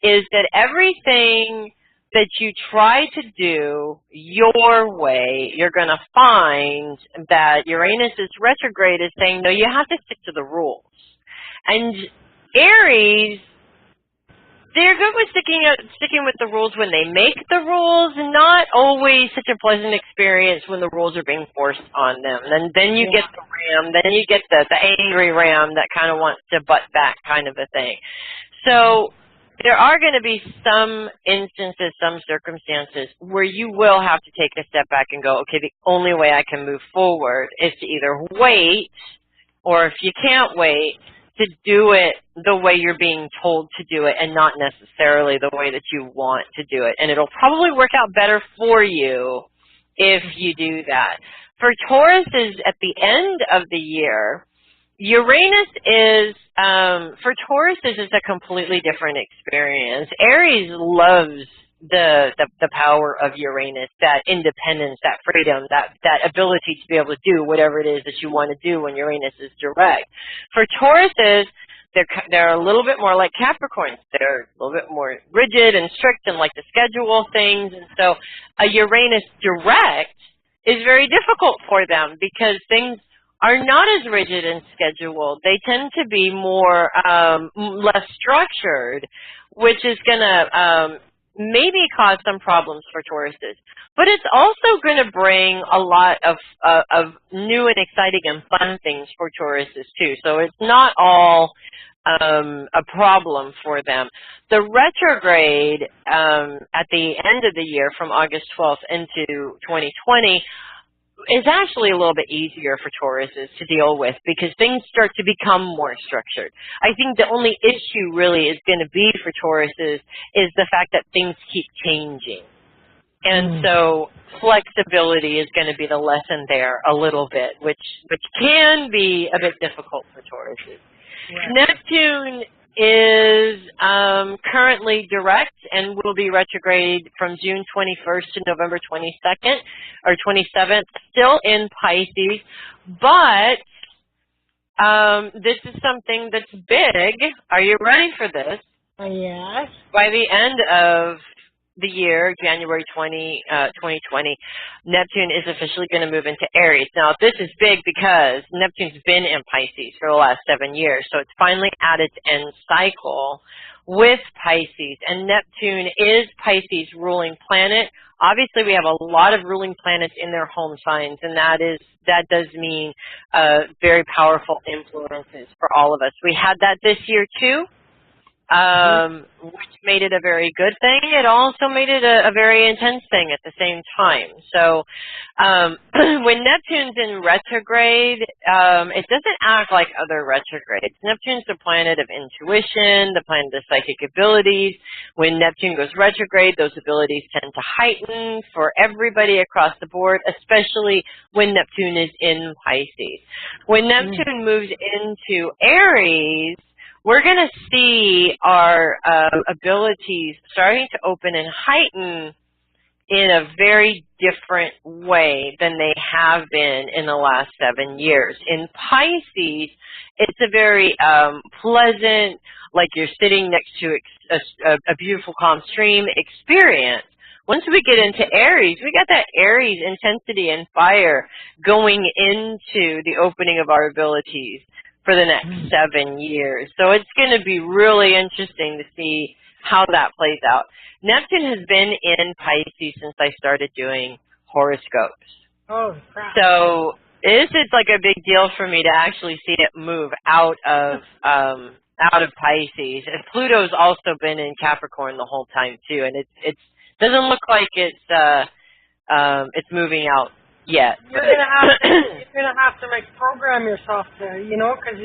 is that everything that you try to do your way, you're going to find that Uranus's retrograde is saying, no, you have to stick to the rules. And Aries, they're good with sticking with the rules when they make the rules, not always such a pleasant experience when the rules are being forced on them. And then you get the ram, then you get the angry ram that kind of wants to butt back kind of a thing. So there are going to be some instances, some circumstances where you will have to take a step back and go, okay, the only way I can move forward is to either wait, or if you can't wait, to do it the way you're being told to do it and not necessarily the way that you want to do it. And it'll probably work out better for you if you do that. For Tauruses at the end of the year, Uranus is, for Tauruses, is a completely different experience. Aries loves the power of Uranus, that independence, that freedom, that ability to be able to do whatever it is that you want to do when Uranus is direct. For Tauruses, they're a little bit more like Capricorns. They're a little bit more rigid and strict and like to schedule things. And so a Uranus direct is very difficult for them because things are not as rigid and scheduled. They tend to be more less structured, which is going to maybe cause some problems for Tauruses. But it's also going to bring a lot of new and exciting and fun things for Tauruses too. So it's not all a problem for them. The retrograde at the end of the year from August 12th into 2020 is actually a little bit easier for Tauruses to deal with because things start to become more structured. I think the only issue really is going to be for Tauruses is the fact that things keep changing. And so flexibility is going to be the lesson there a little bit, which can be a bit difficult for Tauruses. Yeah. Neptune is currently direct and will be retrograde from June 21st to November 22nd or 27th, still in Pisces. But this is something that's big. Are you ready for this? Yes. By the end of the year, January 2020, Neptune is officially going to move into Aries. Now, this is big because Neptune's been in Pisces for the last 7 years, so it's finally at its end cycle with Pisces, and Neptune is Pisces' ruling planet. Obviously, we have a lot of ruling planets in their home signs, and that does mean very powerful influences for all of us. We had that this year, too. Which made it a very good thing. It also made it a very intense thing at the same time. So when Neptune's in retrograde, it doesn't act like other retrogrades. Neptune's the planet of intuition, the planet of psychic abilities. When Neptune goes retrograde, those abilities tend to heighten for everybody across the board, especially when Neptune is in Pisces. When Neptune moves into Aries, we're going to see our abilities starting to open and heighten in a very different way than they have been in the last 7 years. In Pisces, it's a very pleasant, like you're sitting next to a beautiful calm stream experience. Once we get into Aries, we got that Aries intensity and fire going into the opening of our abilities for the next 7 years. So it's going to be really interesting to see how that plays out. Neptune has been in Pisces since I started doing horoscopes. Oh, crap. So this is like a big deal for me to actually see it move out of Pisces. And Pluto's also been in Capricorn the whole time too, and it doesn't look like it's moving out yet. You're gonna have to like program yourself to, because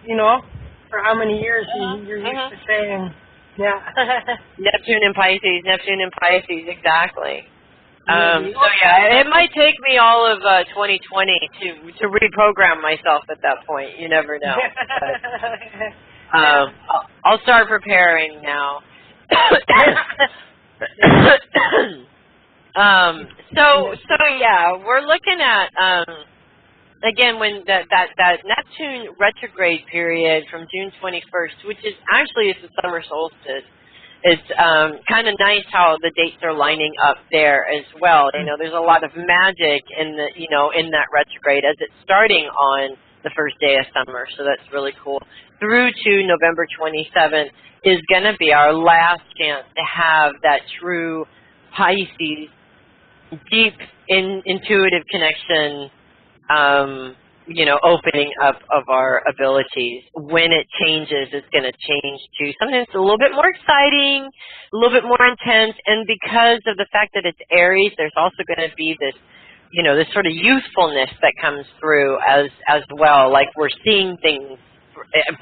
you know, for how many years you're used to saying, yeah. Neptune in Pisces, exactly. So yeah, it might take me all of 2020 to reprogram myself at that point. You never know. But, I'll start preparing now. So yeah, we're looking at again when that Neptune retrograde period from June 21st, which is actually it's the summer solstice. It's kind of nice how the dates are lining up there as well. You know, there's a lot of magic in in that retrograde as it's starting on the first day of summer, so that's really cool. Through to November 27th is going to be our last chance to have that true Pisces, deep intuitive connection, opening up of our abilities. When it changes, it's going to change to something that's a little bit more exciting, a little bit more intense, and because of the fact that it's Aries, there's also going to be this, this sort of youthfulness that comes through as well, like we're seeing things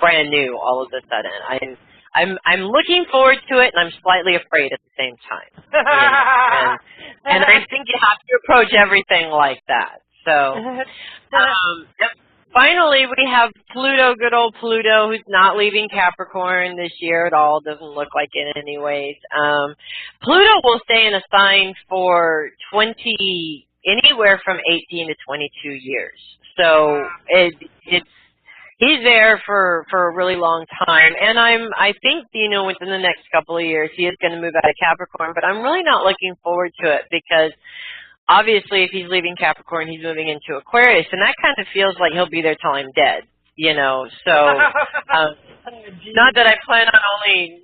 brand new all of a sudden. I'm looking forward to it, and I'm slightly afraid at the same time. And I think you have to approach everything like that. So, finally, we have Pluto, good old Pluto, who's not leaving Capricorn this year at all. Doesn't look like it anyways. Pluto will stay in a sign for anywhere from 18 to 22 years. So he's there for a really long time, and I think within the next couple of years he is going to move out of Capricorn, but I'm really not looking forward to it because obviously if he's leaving Capricorn, he's moving into Aquarius, and that kind of feels like he'll be there till I'm dead, so not that I plan on only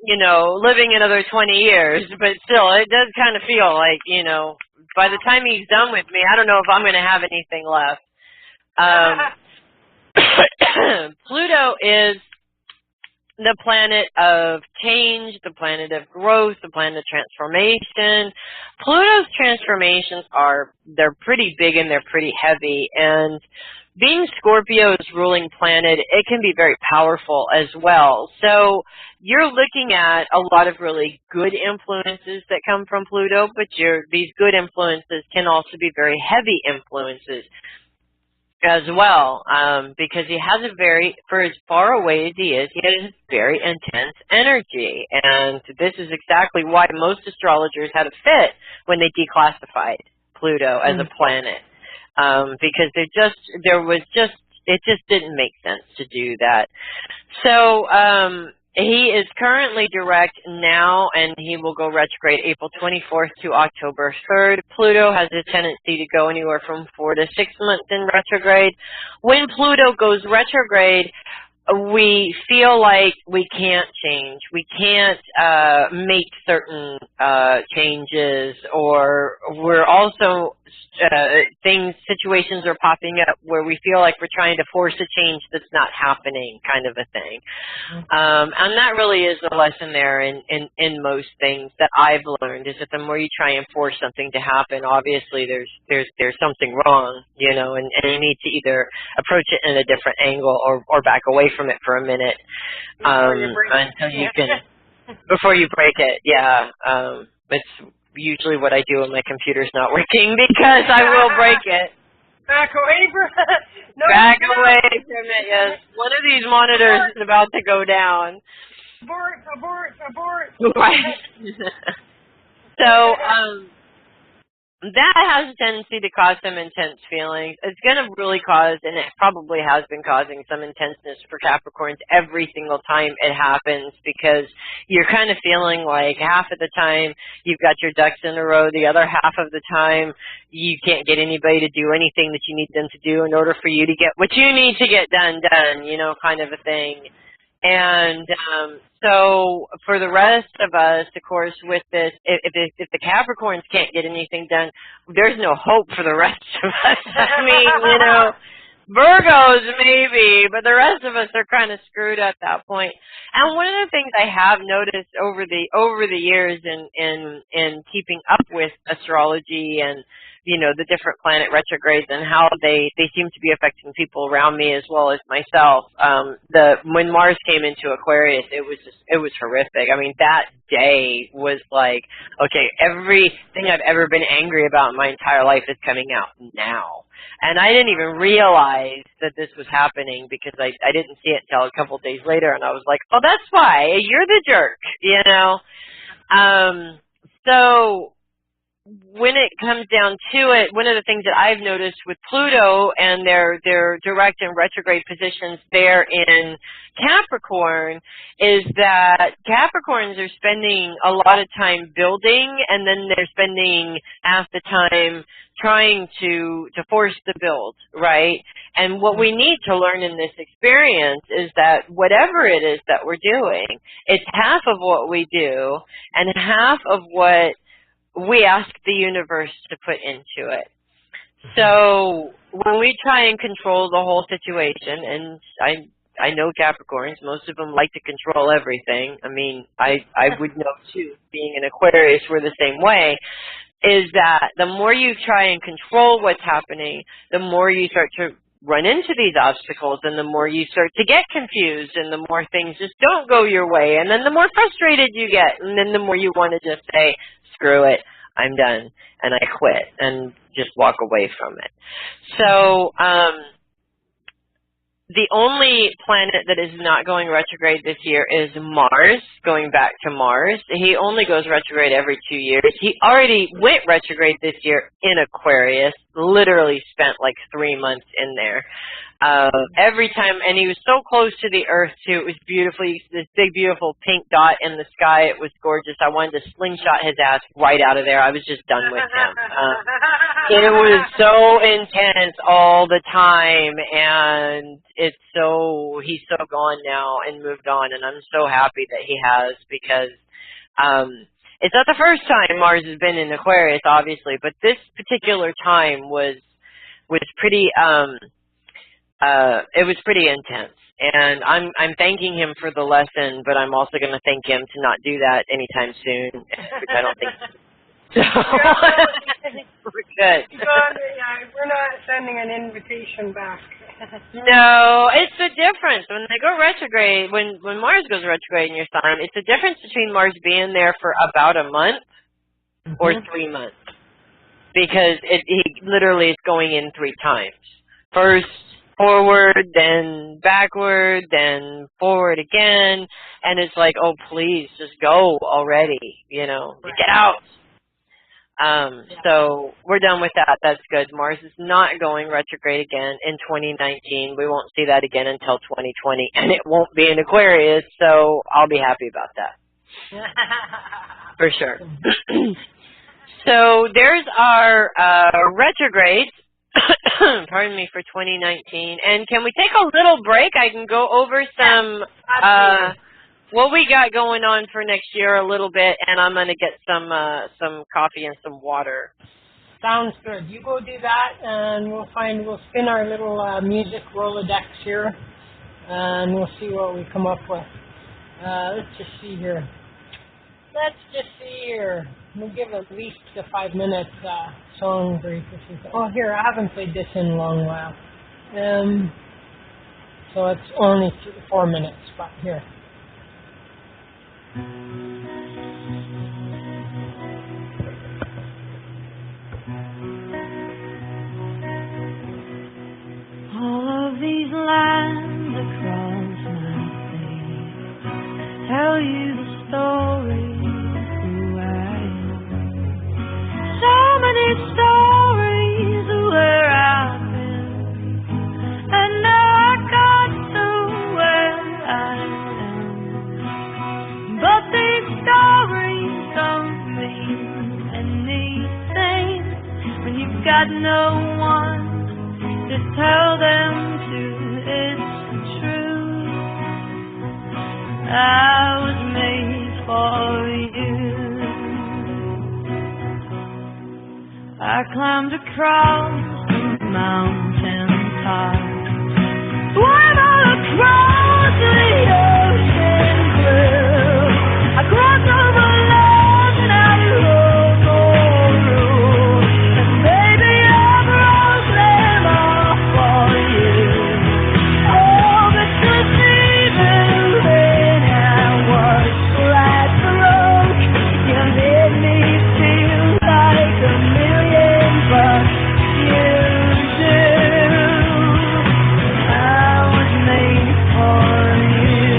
living another 20 years, but still it does kind of feel like by the time he's done with me, I don't know if I'm going to have anything left. Pluto is the planet of change, the planet of growth, the planet of transformation. Pluto's transformations they're pretty big and they're pretty heavy, and being Scorpio's ruling planet, it can be very powerful as well. So you're looking at a lot of really good influences that come from Pluto, but these good influences can also be very heavy influences as well, because he has for as far away as he has very intense energy, and this is exactly why most astrologers had a fit when they declassified Pluto as a planet, because it just didn't make sense to do that. So he is currently direct now, and he will go retrograde April 24th to October 3rd. Pluto has a tendency to go anywhere from 4 to 6 months in retrograde. When Pluto goes retrograde, we feel like we can't change. We can't make certain changes, or we're also situations are popping up where we feel like we're trying to force a change that's not happening, kind of a thing. And that really is the lesson there in most things that I've learned, is that the more you try and force something to happen, obviously there's something wrong, and you need to either approach it in a different angle or back away from it for a minute until you can, before you break it. Yeah. It's usually what I do when my computer's not working, because I will break it. Back away from it. No, back away from it, yes. One of these monitors is about to go down. Abort. Right. So, that has a tendency to cause some intense feelings. It's going to really cause, and it probably has been causing some intenseness for Capricorns every single time it happens, because you're kind of feeling like half of the time you've got your ducks in a row, the other half of the time you can't get anybody to do anything that you need them to do in order for you to get what you need to get done, kind of a thing. And so for the rest of us, of course, with this, if the Capricorns can't get anything done, there's no hope for the rest of us. I mean, Virgos maybe, but the rest of us are kind of screwed at that point. And one of the things I have noticed over the years in keeping up with astrology and the different planet retrogrades and how they seem to be affecting people around me as well as myself. When Mars came into Aquarius, it was horrific. I mean, that day was like, okay, everything I've ever been angry about in my entire life is coming out now. And I didn't even realize that this was happening because I didn't see it until a couple of days later, and I was like, oh, that's why. You're the jerk, So when it comes down to it, one of the things that I've noticed with Pluto and their direct and retrograde positions there in Capricorn is that Capricorns are spending a lot of time building, and then they're spending half the time trying to force the build, right? And what we need to learn in this experience is that whatever it is that we're doing, it's half of what we do and half of what we ask the universe to put into it. So when we try and control the whole situation, and I know Capricorns, most of them like to control everything. I mean, I would know too, being an Aquarius, we're the same way, is that the more you try and control what's happening, the more you start to run into these obstacles, and the more you start to get confused, and the more things just don't go your way, and then the more frustrated you get, and then the more you want to just say, screw it, I'm done, and I quit, and just walk away from it. So the only planet that is not going retrograde this year is Mars, going back to Mars. He only goes retrograde every 2 years. He already went retrograde this year in Aquarius, literally spent like 3 months in there. Every time, and he was so close to the Earth too. It was beautifully, this big, beautiful pink dot in the sky. It was gorgeous. I wanted to slingshot his ass right out of there. I was just done with him. It was so intense all the time, and he's so gone now and moved on, and I'm so happy that he has, because it's not the first time Mars has been in Aquarius, obviously, but this particular time was pretty. It was pretty intense, and I'm thanking him for the lesson, but I'm also going to thank him to not do that anytime soon, which I don't think. So we're good. We're not sending an invitation back. No, it's the difference when they go retrograde. When Mars goes retrograde in your sign, it's the difference between Mars being there for about a month or 3 months, because he literally is going in 3 times. First forward, then backward, then forward again, and it's like, oh, please, just go already, get out. So we're done with that. That's good. Mars is not going retrograde again in 2019. We won't see that again until 2020, and it won't be in Aquarius, so I'll be happy about that. For sure. So there's our retrogrades. Pardon me, for 2019. And can we take a little break? I can go over some what we got going on for next year a little bit, and I'm going to get some coffee and some water. Sounds good. You go do that, and we'll spin our little music Rolodex here, and we'll see what we come up with. Let's just see here. We'll give at least a 5 minute song break. Oh, here, I haven't played this in a long while. So it's only 4 minutes, but here. All of these lines across my face tell you the story of who I am. So many you've got no one to tell them to. It's true. I was made for you. I climbed across the mountain top, swam all across the ocean blue. I crossed over land and I rode all through, and baby I broke them all for you. Oh, but just even when I was flat broke, you made me feel like a million bucks. You do. I was made for you.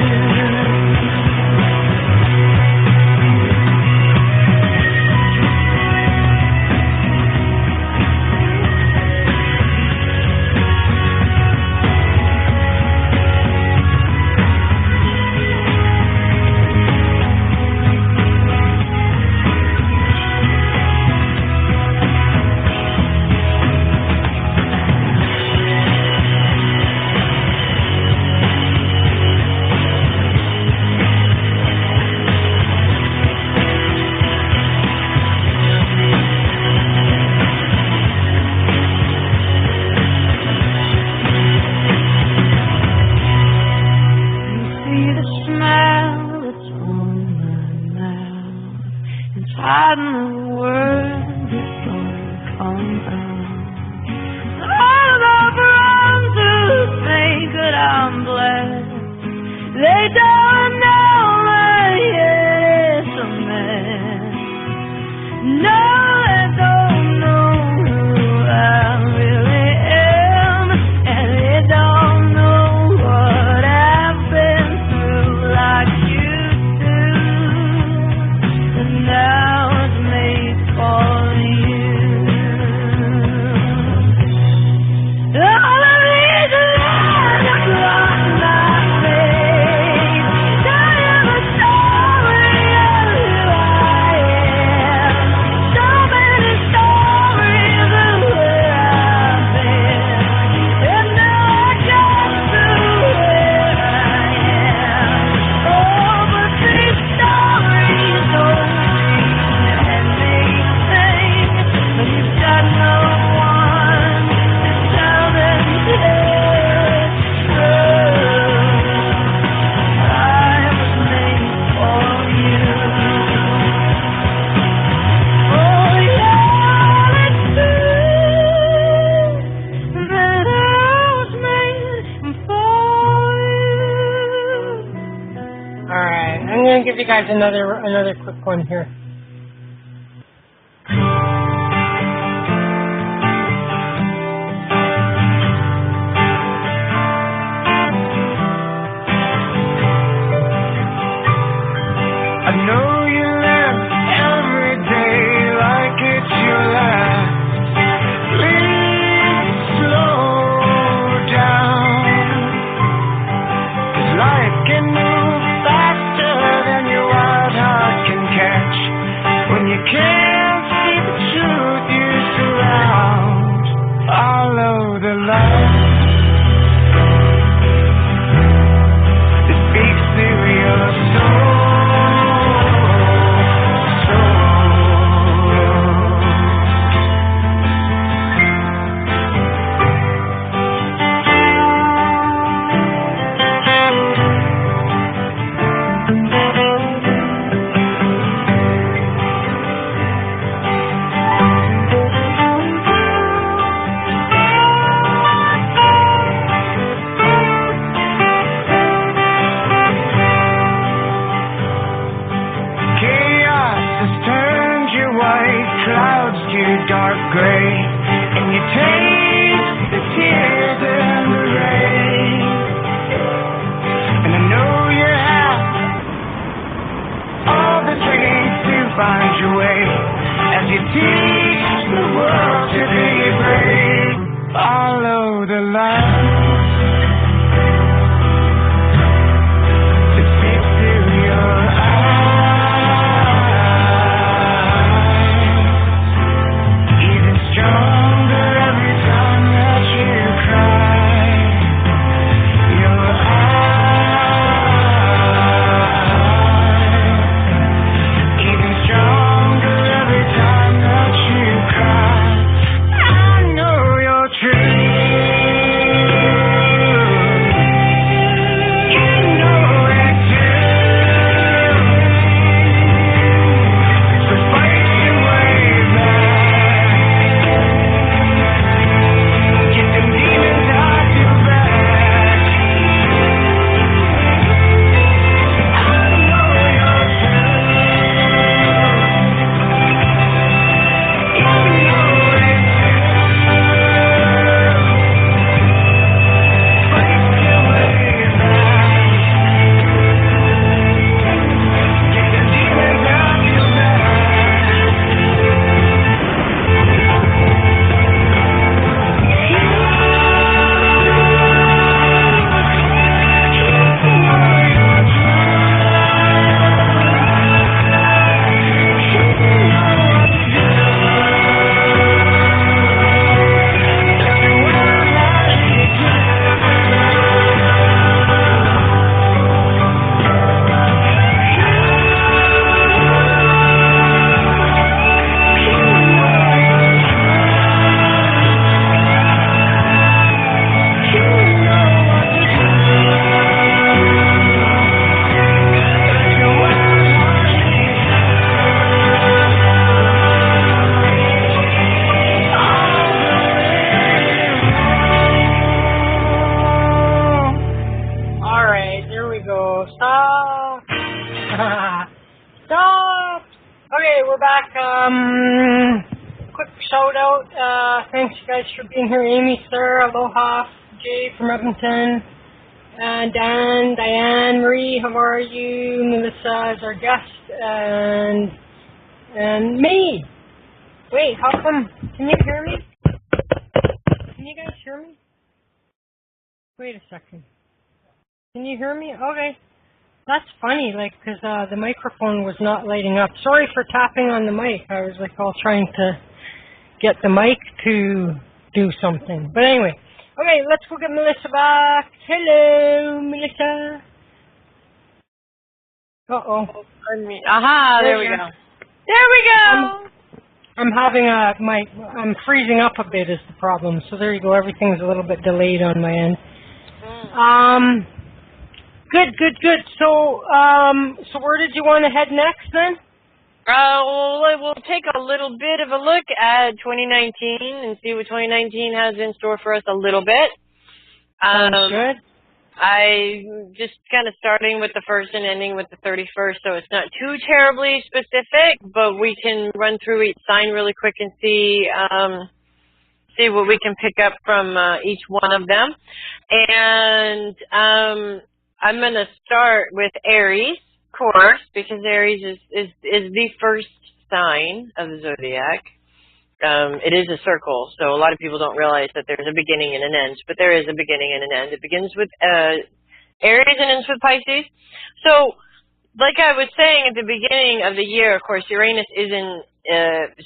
See the smell that's on my mouth. It's hiding the words that don't come out. All of the friends who think that I'm blessed, they don't know my head is a mess. No, they don't know who I really am, and they don't know what I've been through like you do. And I was made for you. All of these lines across my face tell you the story of who I am. So many stories of where I've been, and now I got to where I am. Oh, but these stories don't and they sing, but you've got no one to tell them it's true. I was made for you. Oh, yeah, it's true that I was made for you. All right, I'm going to give you guys another quick one here. I know you live every day like it's your last. Please slow down, 'cause life can move faster than your wild heart can catch. Thanks, you guys, for being here. Amy, sir, aloha, Jay from Edmonton, Dan, Diane, Marie, how are you? Melissa is our guest, and me. Wait, how come? Can you hear me? Can you guys hear me? Wait a second. Can you hear me? Okay. That's funny, because the microphone was not lighting up. Sorry for tapping on the mic. I was all trying to get the mic to do something. But anyway, okay, let's go get Melissa back. Hello, Melissa. Uh-oh. Aha, there we go. There we go. I'm having I'm freezing up a bit is the problem. So there you go. Everything's a little bit delayed on my end. Good. So where did you want to head next then? We'll take a little bit of a look at 2019 and see what 2019 has in store for us a little bit. Sounds good. I'm just kind of starting with the 1st and ending with the 31st, so it's not too terribly specific, but we can run through each sign really quick and see what we can pick up from each one of them. And I'm going to start with Aries, of course, because Aries is the first sign of the zodiac. It is a circle, so a lot of people don't realize that there's a beginning and an end, but there is a beginning and an end. It begins with Aries and ends with Pisces. So, like I was saying at the beginning of the year, of course, Uranus is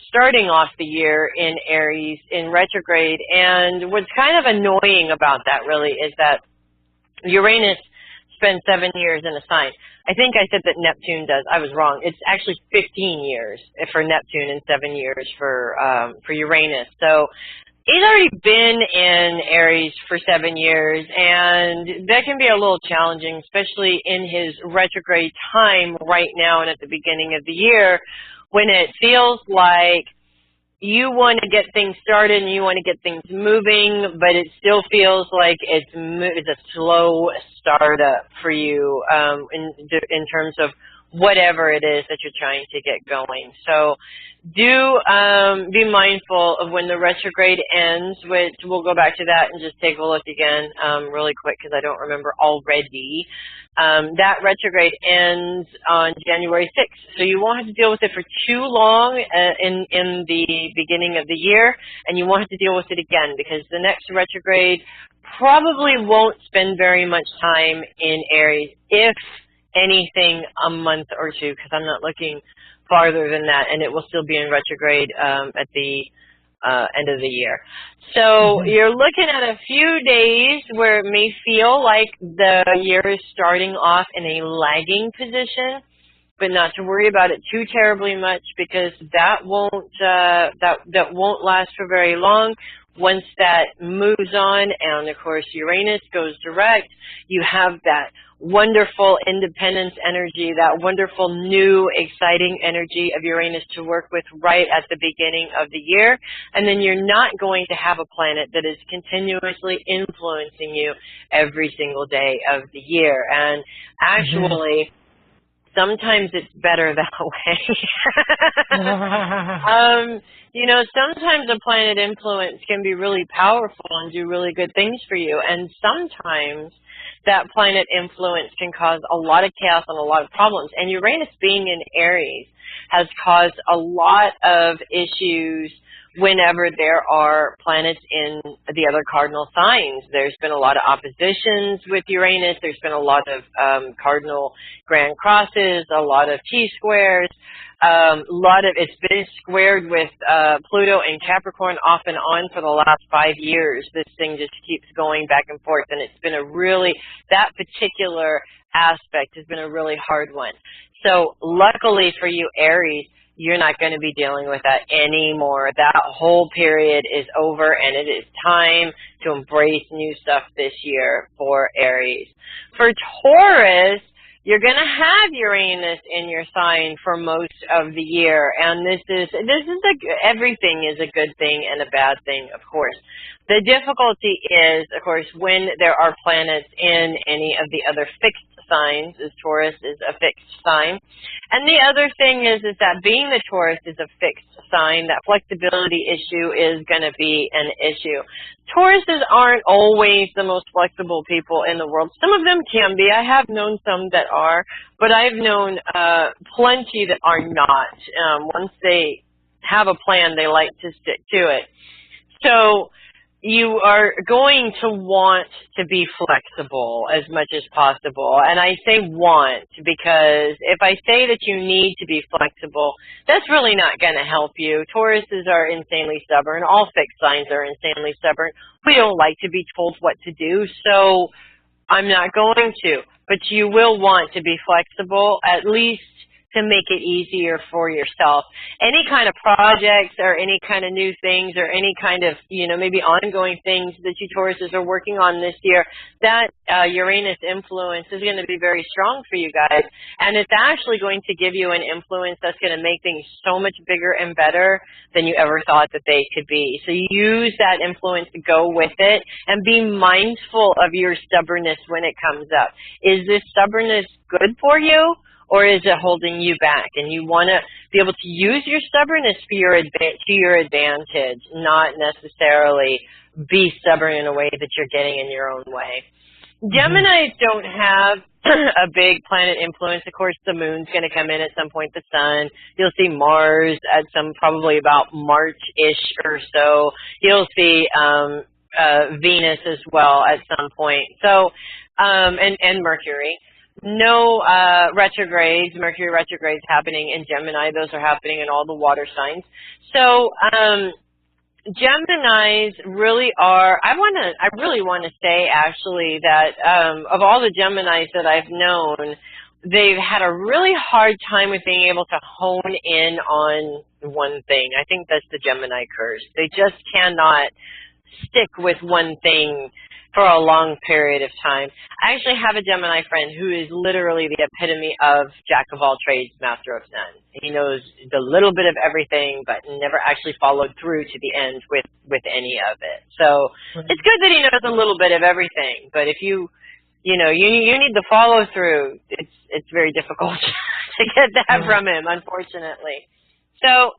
starting off the year in Aries in retrograde, and what's kind of annoying about that really is that Uranus spends 7 years in a sign. I think I said that Neptune does. I was wrong. It's actually 15 years for Neptune and 7 years for Uranus. So he's already been in Aries for 7 years, and that can be a little challenging, especially in his retrograde time right now and at the beginning of the year, when it feels like you want to get things started and you want to get things moving, but it still feels like it's a slow startup for you in terms of whatever it is that you're trying to get going. So do be mindful of when the retrograde ends, which we'll go back to that and just take a look again really quick because I don't remember already. That retrograde ends on January 6th, so you won't have to deal with it for too long in the beginning of the year, and you won't have to deal with it again because the next retrograde probably won't spend very much time in Aries, if anything, a month or two, because I'm not looking farther than that, and it will still be in retrograde at the end of the year. So you're looking at a few days where it may feel like the year is starting off in a lagging position, but not to worry about it too terribly much because that won't last for very long. Once that moves on, and of course Uranus goes direct, you have that wonderful independence energy, that wonderful new exciting energy of Uranus to work with right at the beginning of the year. And then you're not going to have a planet that is continuously influencing you every single day of the year. And actually, sometimes it's better that way. Sometimes a planet influence can be really powerful and do really good things for you. And sometimes that planet influence can cause a lot of chaos and a lot of problems. And Uranus being in Aries has caused a lot of issues whenever there are planets in the other cardinal signs. There's been a lot of oppositions with Uranus. There's been a lot of cardinal grand crosses, a lot of T-squares. It's been squared with Pluto and Capricorn off and on for the last 5 years. This thing just keeps going back and forth, and it's been that particular aspect has been a really hard one. So luckily for you, Aries, you're not going to be dealing with that anymore. That whole period is over, and it is time to embrace new stuff this year for Aries. For Taurus, you're going to have Uranus in your sign for most of the year, and everything is a good thing and a bad thing, of course. The difficulty is, of course, when there are planets in any of the other fixed signs, as Taurus is a fixed sign. And the other thing is that being the Taurus is a fixed sign, that flexibility issue is going to be an issue. Tauruses aren't always the most flexible people in the world. Some of them can be. I have known some that are, but I've known plenty that are not. Once they have a plan, they like to stick to it. So you are going to want to be flexible as much as possible. And I say want because if I say that you need to be flexible, that's really not going to help you. Tauruses are insanely stubborn. All fixed signs are insanely stubborn. We don't like to be told what to do, so I'm not going to. But you will want to be flexible, at least to make it easier for yourself. Any kind of projects or any kind of new things or any kind of, maybe ongoing things that you Tauruses are working on this year, that Uranus influence is going to be very strong for you guys. And it's actually going to give you an influence that's going to make things so much bigger and better than you ever thought that they could be. So use that influence to go with it and be mindful of your stubbornness when it comes up. Is this stubbornness good for you? Or is it holding you back? And you want to be able to use your stubbornness to your advantage, not necessarily be stubborn in a way that you're getting in your own way. Geminis don't have a big planet influence. Of course, the moon's going to come in at some point, the sun. You'll see Mars at probably about March-ish or so. You'll see Venus as well at some point. So, and Mercury. No retrogrades, Mercury retrogrades happening in Gemini. Those are happening in all the water signs. So Geminis really are, I really want to say actually that of all the Geminis that I've known, they've had a really hard time with being able to hone in on one thing. I think that's the Gemini curse. They just cannot stick with one thing for a long period of time. I actually have a Gemini friend who is literally the epitome of jack of all trades, master of none. He knows the little bit of everything, but never actually followed through to the end with any of it. So it's good that he knows a little bit of everything, but if you need the follow through, it's very difficult to get that from him, unfortunately. So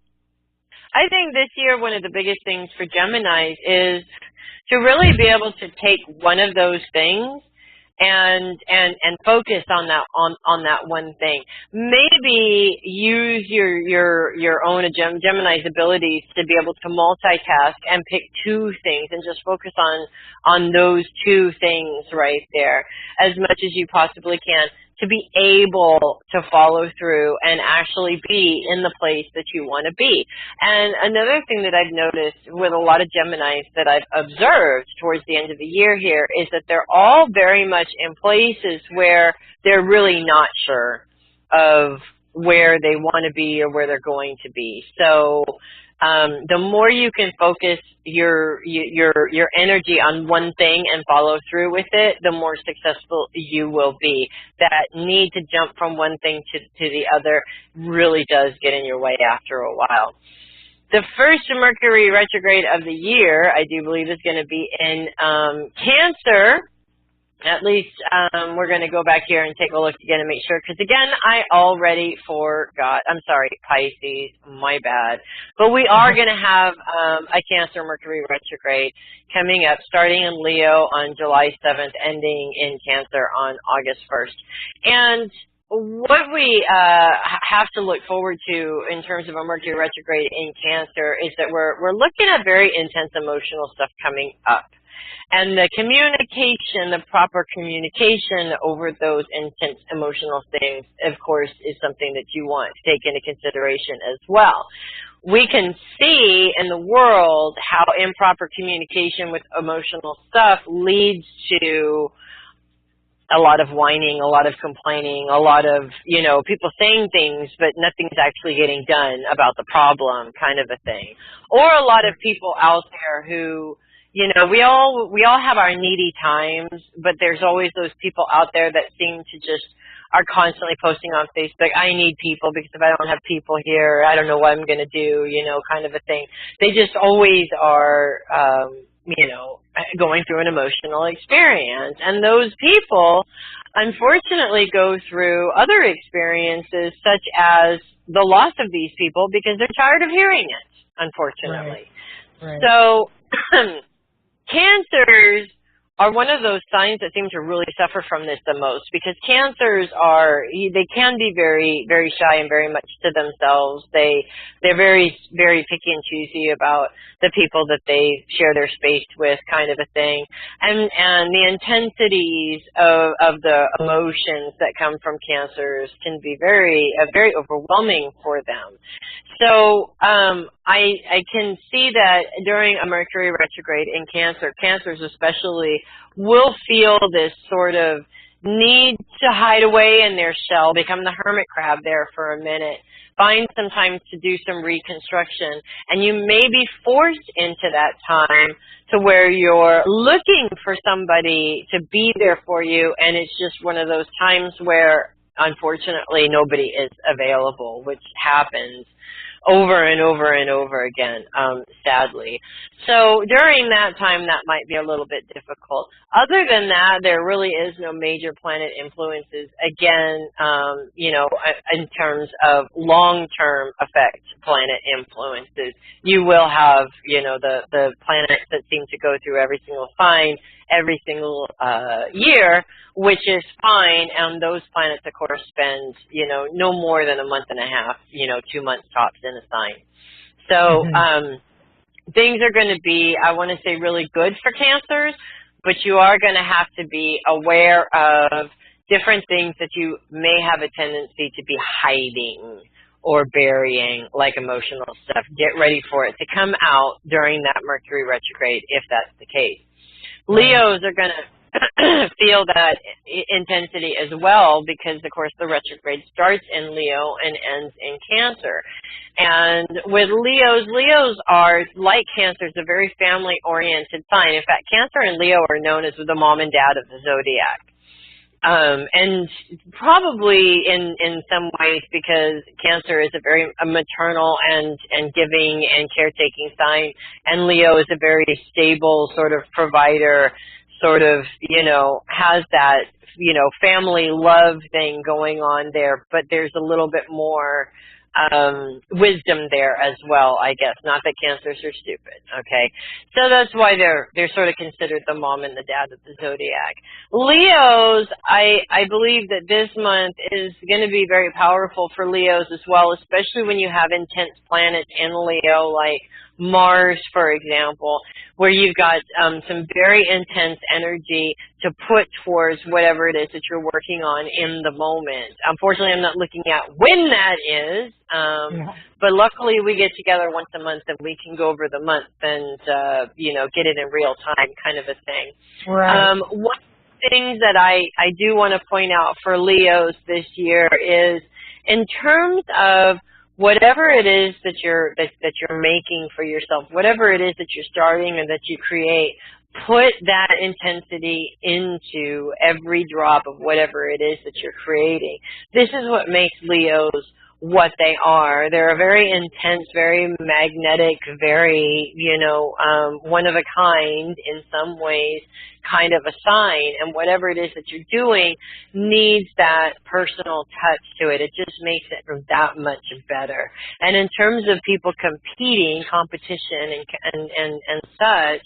I think this year one of the biggest things for Geminis is to really be able to take one of those things and focus on that one thing. Maybe use your own Gemini's abilities to be able to multitask and pick two things and just focus on those two things right there as much as you possibly can, to be able to follow through and actually be in the place that you want to be. And another thing that I've noticed with a lot of Geminis that I've observed towards the end of the year here is that they're all very much in places where they're really not sure of where they want to be or where they're going to be. So the more you can focus your energy on one thing and follow through with it, the more successful you will be. That need to jump from one thing to the other really does get in your way after a while. The first Mercury retrograde of the year, I do believe, is going to be in Cancer. At least we're going to go back here and take a look again and make sure. Because, again, I already forgot. I'm sorry, Pisces. My bad. But we are going to have a Cancer Mercury retrograde coming up, starting in Leo on July 7th, ending in Cancer on August 1st. And what we have to look forward to in terms of a Mercury retrograde in Cancer is that we're looking at very intense emotional stuff coming up. And the communication, the proper communication over those intense emotional things, of course, is something that you want to take into consideration as well. We can see in the world how improper communication with emotional stuff leads to a lot of whining, a lot of complaining, a lot of, people saying things, but nothing's actually getting done about the problem, kind of a thing. Or a lot of people out there who, we all have our needy times, but there's always those people out there that seem to just are constantly posting on Facebook, I need people because if I don't have people here, I don't know what I'm going to do, kind of a thing. They just always are, going through an emotional experience. And those people, unfortunately, go through other experiences such as the loss of these people because they're tired of hearing it, unfortunately. Right. So cancers are one of those signs that seem to really suffer from this the most because cancers they can be very, very shy and very much to themselves. They're very, very picky and choosy about the people that they share their space with, kind of a thing. And the intensities of the emotions that come from cancers can be very overwhelming for them. So I can see that during a Mercury retrograde in Cancers especially will feel this sort of need to hide away in their shell, become the hermit crab there for a minute, find some time to do some reconstruction, and you may be forced into that time to where you're looking for somebody to be there for you, and it's just one of those times where, unfortunately, nobody is available, which happens over and over and over again, sadly. So during that time, that might be a little bit difficult. Other than that, there really is no major planet influences, again, in terms of long-term effect planet influences. You will have, the planets that seem to go through every single sign every single year, which is fine, and those planets, of course, spend, no more than a month and a half, 2 months tops in a sign. So things are going to be, I want to say, really good for Cancers, but you are going to have to be aware of different things that you may have a tendency to be hiding or burying, like emotional stuff. Get ready for it to come out during that Mercury retrograde, if that's the case. Leos are going to feel that intensity as well because, of course, the retrograde starts in Leo and ends in Cancer. And with Leos are, like Cancers, a very family-oriented sign. In fact, Cancer and Leo are known as the mom and dad of the zodiac. And probably in some ways because Cancer is a very maternal and giving and caretaking sign, and Leo is a very stable sort of provider, sort of, has that, family love thing going on there, but there's a little bit more wisdom there as well, I guess. Not that Cancers are stupid, okay? So that's why they're sort of considered the mom and the dad of the zodiac. Leos, I believe that this month is going to be very powerful for Leos as well, especially when you have intense planets in Leo, like Mars, for example, where you've got some very intense energy to put towards whatever it is that you're working on in the moment. Unfortunately, I'm not looking at when that is, but luckily we get together once a month and we can go over the month and, get it in real time, kind of a thing. Right. One thing that I do want to point out for Leos this year is in terms of whatever it is that you're making for yourself, whatever it is that you're starting and that you create, put that intensity into every drop of whatever it is that you're creating. This is what makes Leos what they are. They're a very intense, very magnetic, very, one of a kind in some ways kind of a sign, and whatever it is that you're doing needs that personal touch to it. It just makes it that much better. And in terms of people competing, competition and such,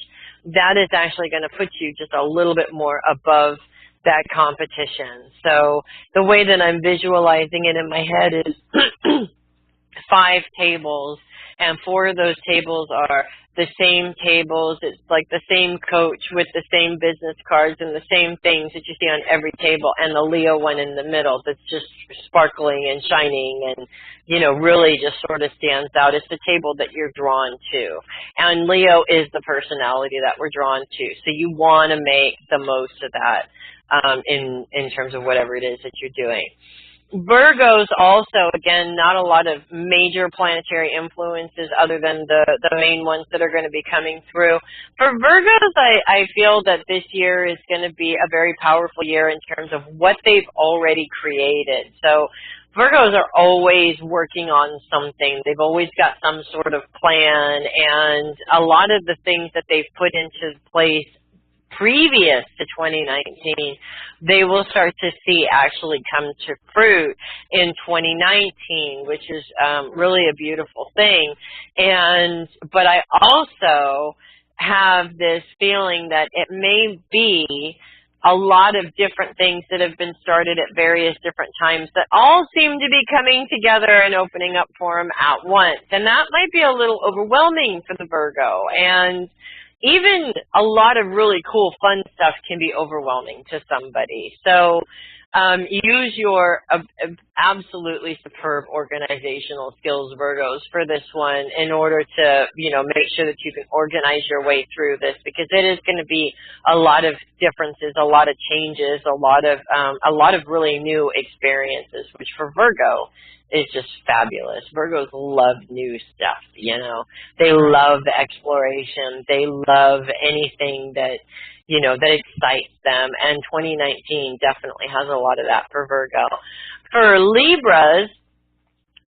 that is actually going to put you just a little bit more above that competition. So the way that I'm visualizing it in my head is 5 tables, and 4 of those tables are the same tables. It's like the same coach with the same business cards and the same things that you see on every table, and the Leo one in the middle that's just sparkling and shining and, really just sort of stands out. It's the table that you're drawn to. And Leo is the personality that we're drawn to. So you want to make the most of that in terms of whatever it is that you're doing. Virgos also, again, not a lot of major planetary influences other than the main ones that are going to be coming through. For Virgos, I feel that this year is going to be a very powerful year in terms of what they've already created. So Virgos are always working on something. They've always got some sort of plan, and a lot of the things that they've put into place previous to 2019, they will start to see actually come to fruit in 2019, which is really a beautiful thing. But I also have this feeling that it may be a lot of different things that have been started at various different times that all seem to be coming together and opening up for them at once. And that might be a little overwhelming for the Virgo. And even a lot of really cool, fun stuff can be overwhelming to somebody. So use your absolutely superb organizational skills, Virgos, for this one in order to, make sure that you can organize your way through this, because it is going to be a lot of differences, a lot of changes, a lot of really new experiences, which for Virgo is just fabulous. Virgos love new stuff, They love the exploration. They love anything that, that excites them. And 2019 definitely has a lot of that for Virgo. For Libras,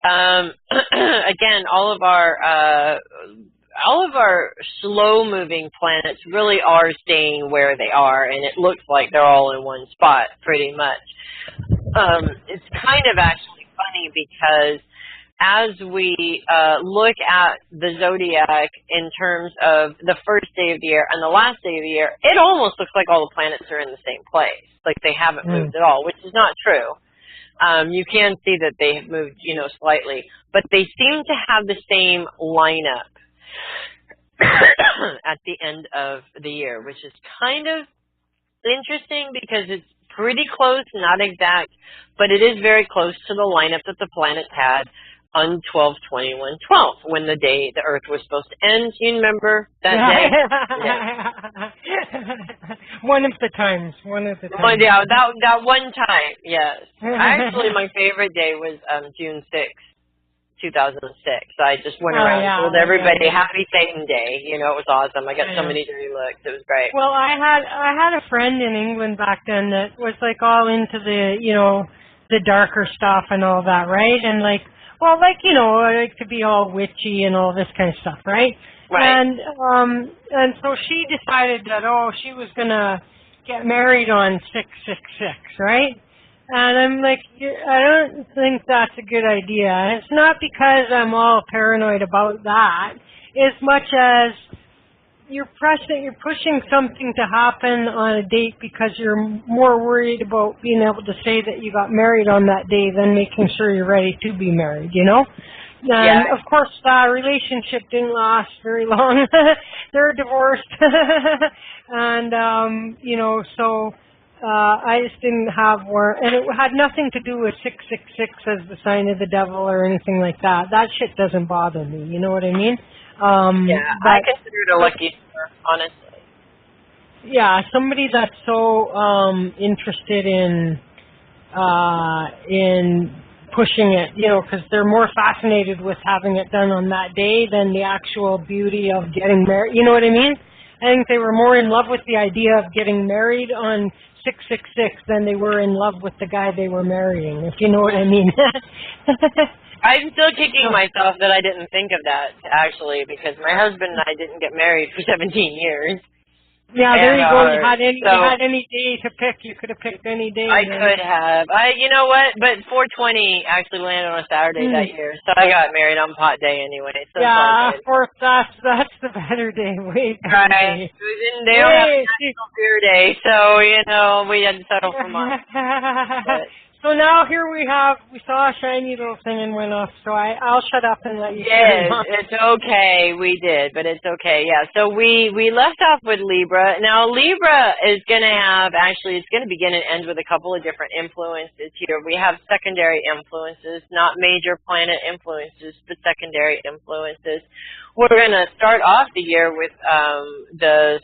again, all of our slow-moving planets really are staying where they are, and it looks like they're all in one spot pretty much. It's kind of actually funny because as we look at the zodiac in terms of the first day of the year and the last day of the year, it almost looks like all the planets are in the same place, like they haven't moved at all, which is not true. You can see that they have moved, slightly, but they seem to have the same lineup at the end of the year, which is kind of interesting because it's pretty close, not exact, but it is very close to the lineup that the planets had on 12/21/12, when the day the Earth was supposed to end. You remember that day? Yeah. One of the times. Oh, yeah, that one time, yes. Actually, my favorite day was June 6th. 2006. I just went around and told everybody Happy Satan Day. It was awesome. I got so many dirty looks. It was great. Well, I had a friend in England back then that was like all into the, the darker stuff and all that, right? And like to be all witchy and all this kind of stuff, right? Right. And so she decided that she was gonna get married on 666, right? And I'm like, I don't think that's a good idea. And it's not because I'm all paranoid about that, as much as you're pushing something to happen on a date because you're more worried about being able to say that you got married on that day than making sure you're ready to be married, And of course, the relationship didn't last very long. They're divorced. And, so I just didn't have and it had nothing to do with 666 as the sign of the devil or anything like that. That shit doesn't bother me, you know what I mean? I consider it a lucky number, honestly. Yeah, somebody that's so interested in pushing it, because they're more fascinated with having it done on that day than the actual beauty of getting married. You know what I mean? I think they were more in love with the idea of getting married on 666 than they were in love with the guy they were marrying, if you know what I mean. I'm still kicking myself that I didn't think of that, actually, because my husband and I didn't get married for 17 years. Yeah, there you go. You had any day to pick. You could have picked any day. I could have. You know what? But 420 actually landed on a Saturday that year, so I got married on pot day anyway. So that's the better day. Way better day. They don't have National Beer Day, so we had to settle for mine. So now here we saw a shiny little thing and went off, so I'll shut up and let you Yes, it's okay. We did, but it's okay. Yeah, so we left off with Libra. Now, Libra is going to it's going to begin and end with a couple of different influences here. We have secondary influences, not major planet influences, but secondary influences. We're going to start off the year with the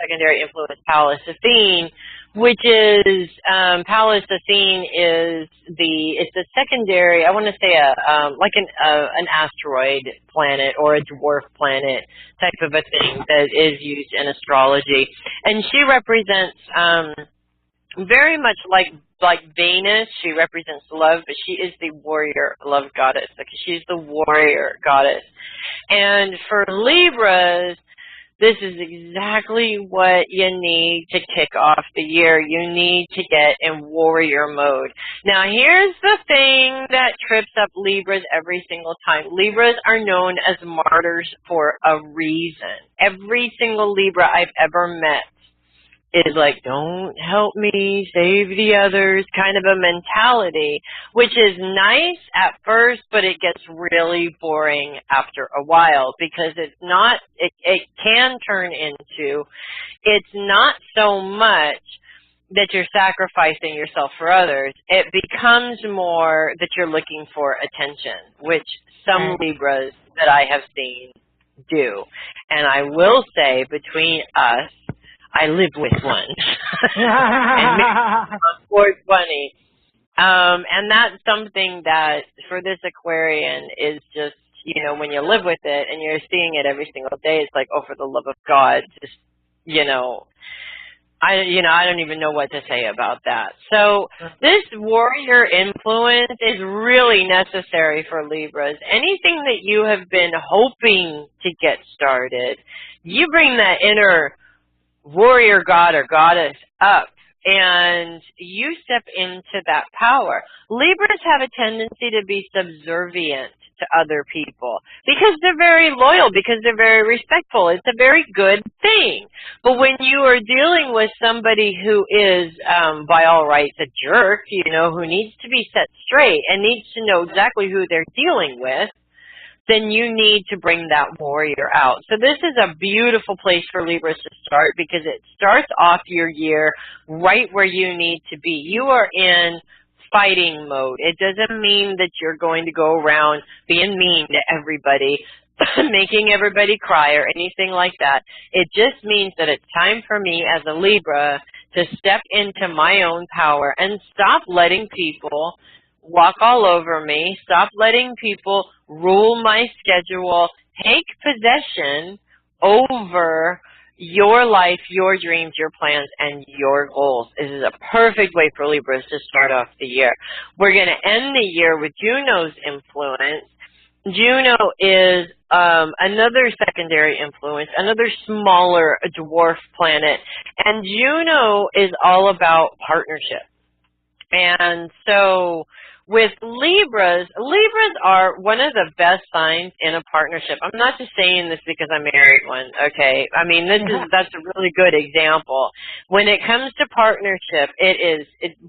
secondary influence Pallas Athene, which is Pallas Athene is it's a secondary. I want to say like an asteroid planet or a dwarf planet type of a thing that is used in astrology, and she represents very much like Venus. She represents love, but she is the warrior love goddess. Like she's the warrior goddess, and for Libras, this is exactly what you need to kick off the year. You need to get in warrior mode. Now, here's the thing that trips up Libras every single time. Libras are known as martyrs for a reason. Every single Libra I've ever met is like, don't help me, save the others kind of a mentality, which is nice at first, but it gets really boring after a while because it's not, it can turn into, it's not so much that you're sacrificing yourself for others. It becomes more that you're looking for attention, which some Libras that I have seen do. And I will say, between us, I live with one. And maybe 420. And that's something that for this Aquarian is just, you know, when you live with it and you're seeing it every single day, it's like, oh, for the love of God, just, I don't even know what to say about that. So this warrior influence is really necessary for Libras. Anything that you have been hoping to get started, you bring that inner warrior god or goddess up and you step into that power. Libras have a tendency to be subservient to other people because they're very loyal, because they're very respectful. It's a very good thing. But when you are dealing with somebody who is, by all rights, a jerk, who needs to be set straight and needs to know exactly who they're dealing with, then you need to bring that warrior out. So this is a beautiful place for Libras to start because it starts off your year right where you need to be. You are in fighting mode. It doesn't mean that you're going to go around being mean to everybody, making everybody cry or anything like that. It just means that it's time for me as a Libra to step into my own power and stop letting people walk all over me, stop letting people rule my schedule, take possession over your life, your dreams, your plans, and your goals. This is a perfect way for Libras to start off the year. We're going to end the year with Juno's influence. Juno is another secondary influence, another smaller dwarf planet, and Juno is all about partnership. And so with Libras are one of the best signs in a partnership. I'm not just saying this because I married one, okay? I mean, that's a really good example. When it comes to partnership,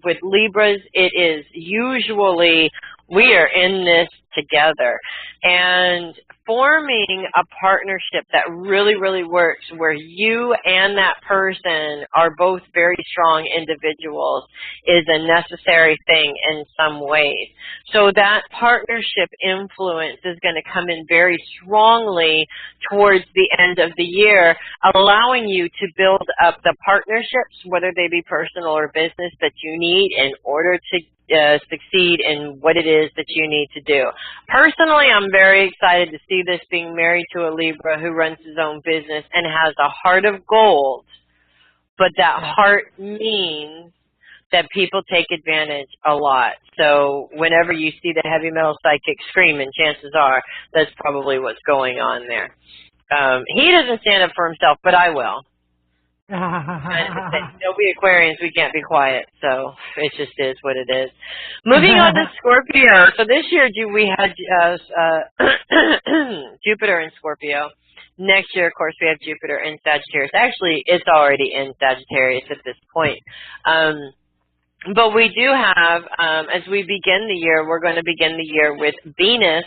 with Libras, it is usually we are in this together. And forming a partnership that really, really works where you and that person are both very strong individuals is a necessary thing in some ways. So that partnership influence is going to come in very strongly towards the end of the year, allowing you to build up the partnerships, whether they be personal or business, that you need in order to succeed in what it is that you need to do. Personally, I'm very excited to see this being married to a Libra who runs his own business and has a heart of gold, but that heart means that people take advantage a lot. So whenever you see the heavy metal psychic screaming, chances are that's probably what's going on there. He doesn't stand up for himself, but I will. We Aquarians, we can't be quiet, so it just is what it is. Moving on to Scorpio. So this year we had Jupiter in Scorpio. Next year, of course, we have Jupiter in Sagittarius. Actually, it's already in Sagittarius at this point. But we do have, as we begin the year, we're going to begin the year with Venus,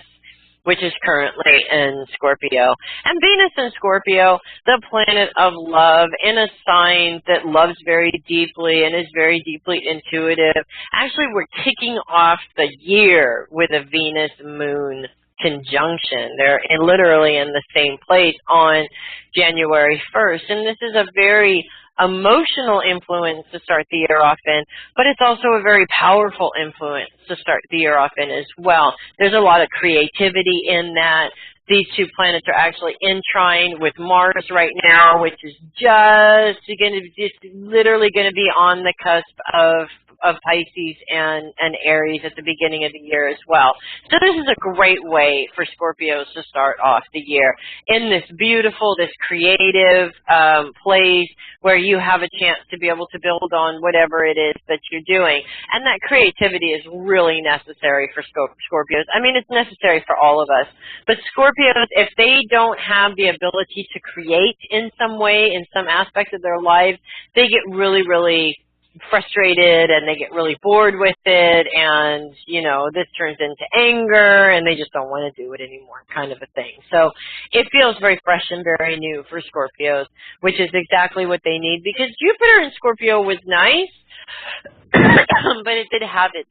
which is currently in Scorpio. And Venus in Scorpio, the planet of love, in a sign that loves very deeply and is very deeply intuitive. Actually, we're kicking off the year with a Venus moon conjunction. They're literally in the same place on January 1st. And this is a very emotional influence to start the year off in, but it's also a very powerful influence to start the year off in as well. There's a lot of creativity in that. These two planets are actually in trine with Mars right now, which is literally going to be on the cusp of Pisces and Aries at the beginning of the year as well. So this is a great way for Scorpios to start off the year in this beautiful, this creative place where you have a chance to be able to build on whatever it is that you're doing. And that creativity is really necessary for Scorpios. I mean, it's necessary for all of us. But Scorpios, if they don't have the ability to create in some way, in some aspect of their lives, they get really, really frustrated and they get really bored with it, and this turns into anger and they just don't want to do it anymore, kind of a thing. So it feels very fresh and very new for Scorpios, which is exactly what they need, because Jupiter in Scorpio was nice but it did have its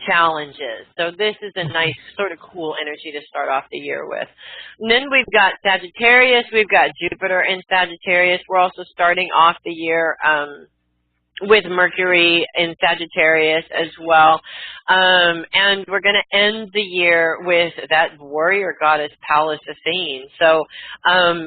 challenges. So this is a nice sort of cool energy to start off the year with. And then we've got Sagittarius, we've got Jupiter in Sagittarius. We're also starting off the year with Mercury in Sagittarius as well. And we're going to end the year with that warrior goddess Pallas Athene. So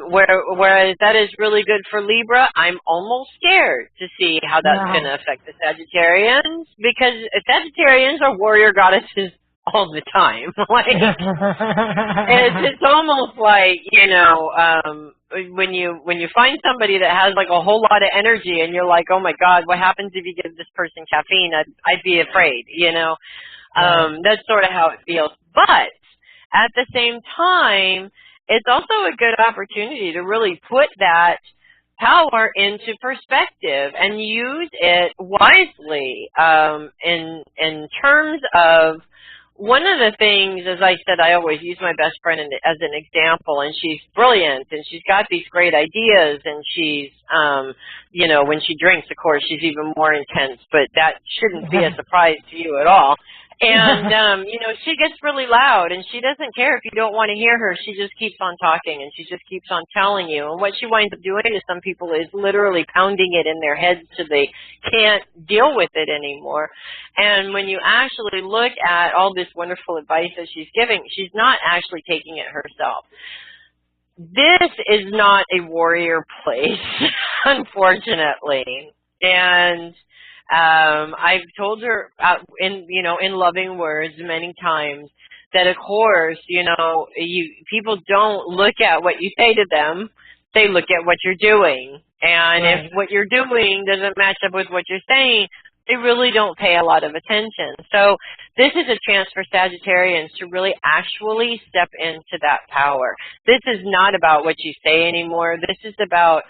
whereas that is really good for Libra, I'm almost scared to see how that's going to affect the Sagittarians, because Sagittarians are warrior goddesses all the time. Like it's almost like, when you find somebody that has like a whole lot of energy and you're like, oh my God, what happens if you give this person caffeine? I'd be afraid, That's sort of how it feels. But at the same time, it's also a good opportunity to really put that power into perspective and use it wisely in terms of, one of the things, as I said, I always use my best friend as an example, and she's brilliant, and she's got these great ideas, and she's, when she drinks, of course, she's even more intense, but that shouldn't be a surprise to you at all. And, she gets really loud, and she doesn't care if you don't want to hear her. She just keeps on talking, and she just keeps on telling you. And what she winds up doing to some people is literally pounding it in their heads so they can't deal with it anymore. And when you actually look at all this wonderful advice that she's giving, she's not actually taking it herself. This is not a warrior place, unfortunately. And I've told her in loving words many times that, of course, people don't look at what you say to them. They look at what you're doing. And if what you're doing doesn't match up with what you're saying, they really don't pay a lot of attention. So this is a chance for Sagittarians to really actually step into that power. This is not about what you say anymore. This is about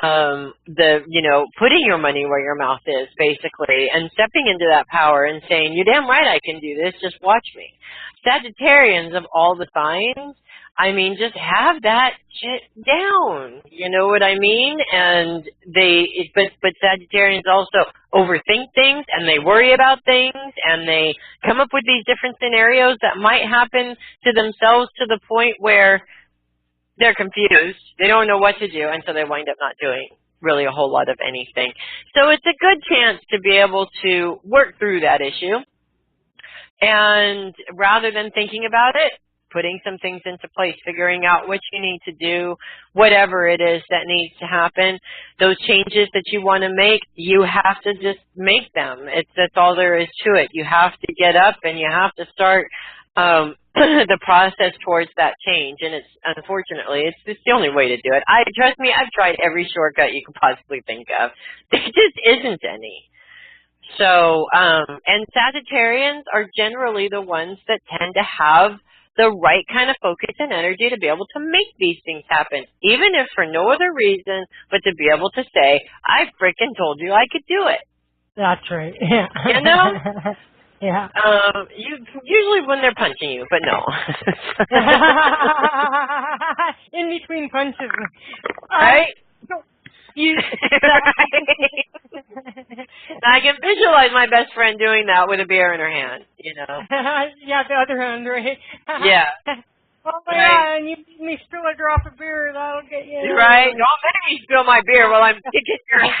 putting your money where your mouth is, basically, and stepping into that power and saying, you're damn right I can do this, just watch me. Sagittarians of all the signs, I mean, just have that shit down. You know what I mean? And but Sagittarians also overthink things, and they worry about things, and they come up with these different scenarios that might happen to themselves to the point where they're confused. They don't know what to do, and so they wind up not doing really a whole lot of anything. So it's a good chance to be able to work through that issue. And rather than thinking about it, putting some things into place, figuring out what you need to do, whatever it is that needs to happen, those changes that you want to make, you have to just make them. That's all there is to it. You have to get up and you have to start the process towards that change. And it's unfortunately, it's the only way to do it. Trust me, I've tried every shortcut you could possibly think of. There just isn't any. So, and Sagittarians are generally the ones that tend to have the right kind of focus and energy to be able to make these things happen, even if for no other reason but to be able to say, I frickin' told you I could do it. That's right. Yeah. You know? Yeah. Usually when they're punching you, but no. In between punches. Right? You. I can visualize my best friend doing that with a beer in her hand. you know. Yeah, the other hand, right? Yeah. Oh my Right. God, and you made me spill a drop of beer, that'll get you. Right? Don't make me spill my beer while I'm kicking your ass.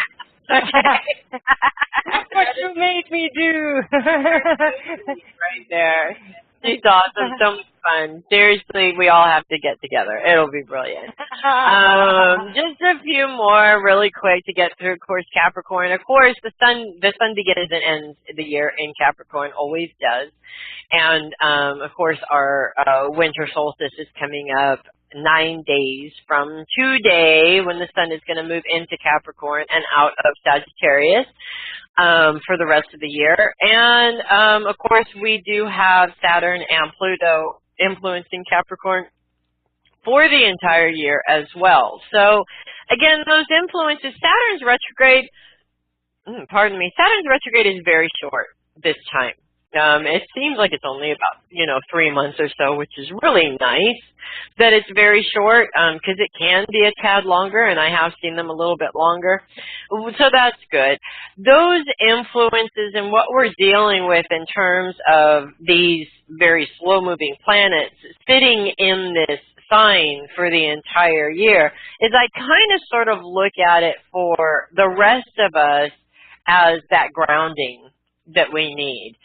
Okay. That's what you made me do. Right there. She's awesome. So much fun. Seriously, we all have to get together. It'll be brilliant. Just a few more really quick to get through. Of course, Capricorn. Of course, the sun begins and ends the year in Capricorn, always does. And, of course, our winter solstice is coming up 9 days from today when the sun is going to move into Capricorn and out of Sagittarius for the rest of the year. And, of course, we do have Saturn and Pluto influencing Capricorn for the entire year as well. So, again, those influences, Saturn's retrograde is very short this time. It seems like it's only about, 3 months or so, which is really nice that it's very short because it can be a tad longer, and I have seen them a little bit longer. So that's good. Those influences and what we're dealing with in terms of these very slow-moving planets sitting in this sign for the entire year is I kind of sort of look at it for the rest of us as that grounding that we need.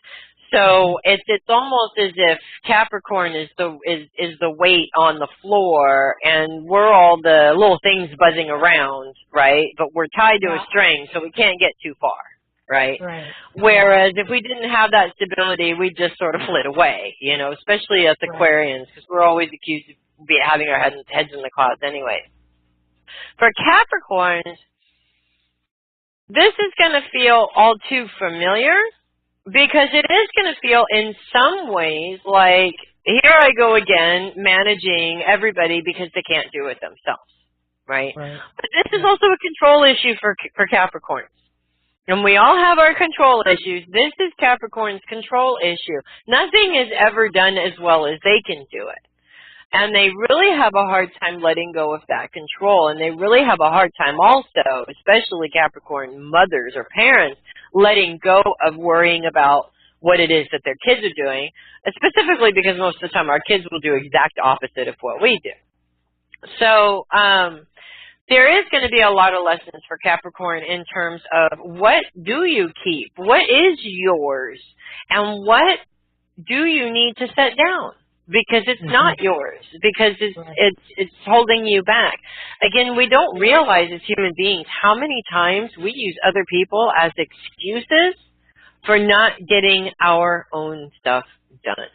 So it's almost as if Capricorn is the weight on the floor, and we're all the little things buzzing around, right? But we're tied to a string, so we can't get too far, right? Right. Whereas if we didn't have that stability, we'd just sort of flit away, especially us Aquarians, because we're always accused of having our heads in the clouds anyway. For Capricorns, this is going to feel all too familiar, because it is going to feel in some ways like, here I go again, managing everybody because they can't do it themselves, right? But this is also a control issue for Capricorns. And we all have our control issues. This is Capricorn's control issue. Nothing is ever done as well as they can do it. And they really have a hard time letting go of that control. And they really have a hard time also, especially Capricorn mothers or parents, letting go of worrying about what it is that their kids are doing, specifically because most of the time our kids will do exact opposite of what we do. So there is going to be a lot of lessons for Capricorn in terms of what do you keep, what is yours, and what do you need to set down? Because it's not yours, because it's holding you back. Again, we don't realize as human beings how many times we use other people as excuses for not getting our own stuff done.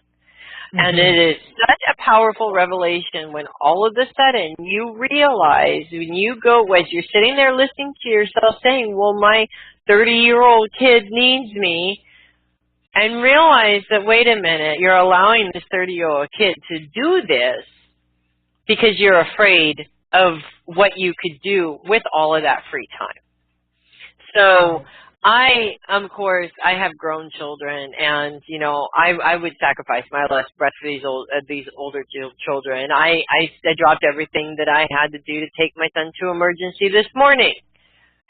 And it is such a powerful revelation when all of a sudden you realize, when you go, as you're sitting there listening to yourself saying, well, my 30-year-old kid needs me, and realize that, wait a minute, you're allowing this 30-year-old kid to do this because you're afraid of what you could do with all of that free time. So of course, I have grown children, and, I would sacrifice my last breath for these older children. I dropped everything that I had to do to take my son to emergency this morning.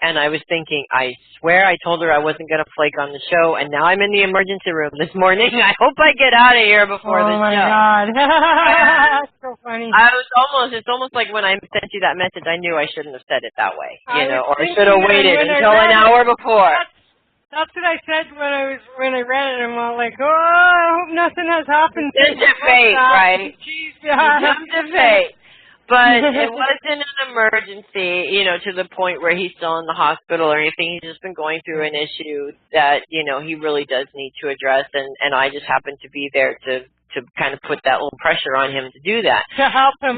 And I was thinking, I swear I told her I wasn't going to flake on the show, and now I'm in the emergency room this morning. I hope I get out of here before the show. Oh, my God. That's so funny. It's almost like when I sent you that message, I knew I shouldn't have said it that way, or I thinking should have waited until an hour before. That's what I said when I read it. I'm all like, oh, I hope nothing has happened. It's a fate, right? Jeez, It's a fate. But it wasn't an emergency, to the point where he's still in the hospital or anything. He's just been going through an issue that, he really does need to address. And I just happened to be there to kind of put that little pressure on him to do that. To help him.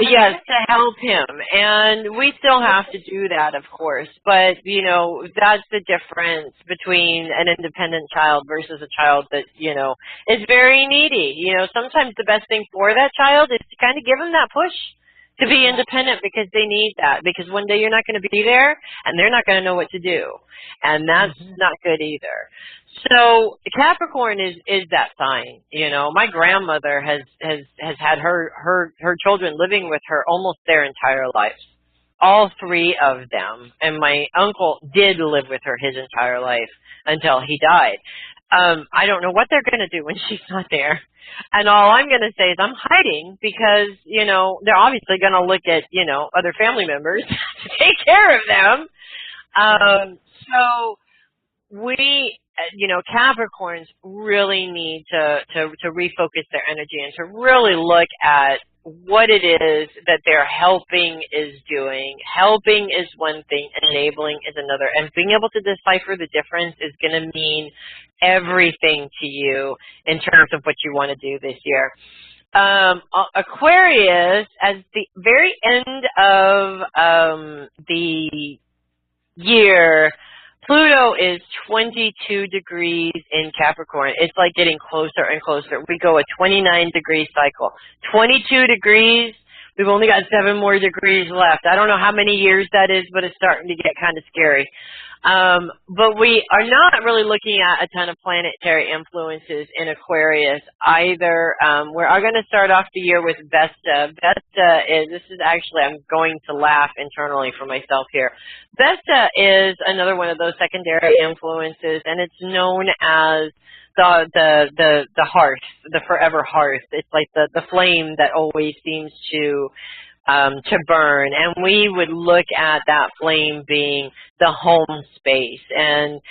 Yes, to help him. And we still have to do that, of course. But, that's the difference between an independent child versus a child that, is very needy. Sometimes the best thing for that child is to kind of give them that push to be independent, because they need that. Because one day you're not going to be there, and they're not going to know what to do. And that's not good either. So Capricorn is that sign. My grandmother has had her children living with her almost their entire lives, all three of them. And my uncle did live with her his entire life until he died. I don't know what they're going to do when she's not there. And all I'm going to say is I'm hiding because, they're obviously going to look at, other family members to take care of them. So we, Capricorns really need to refocus their energy and to really look at what it is that their helping is doing. Helping is one thing, enabling is another. And being able to decipher the difference is going to mean everything to you in terms of what you want to do this year. Aquarius, at the very end of the year, Pluto is 22 degrees in Capricorn. It's like getting closer and closer. We go a 29-degree cycle. 22 degrees, we've only got 7 more degrees left. I don't know how many years that is, but it's starting to get kind of scary. But we are not really looking at a ton of planetary influences in Aquarius either. We are going to start off the year with Vesta. Vesta is, this is actually, I'm going to laugh internally for myself here. Vesta is another one of those secondary influences, and it's known as the hearth, the forever hearth. It's like the flame that always seems to burn, and we would look at that flame being the home space. And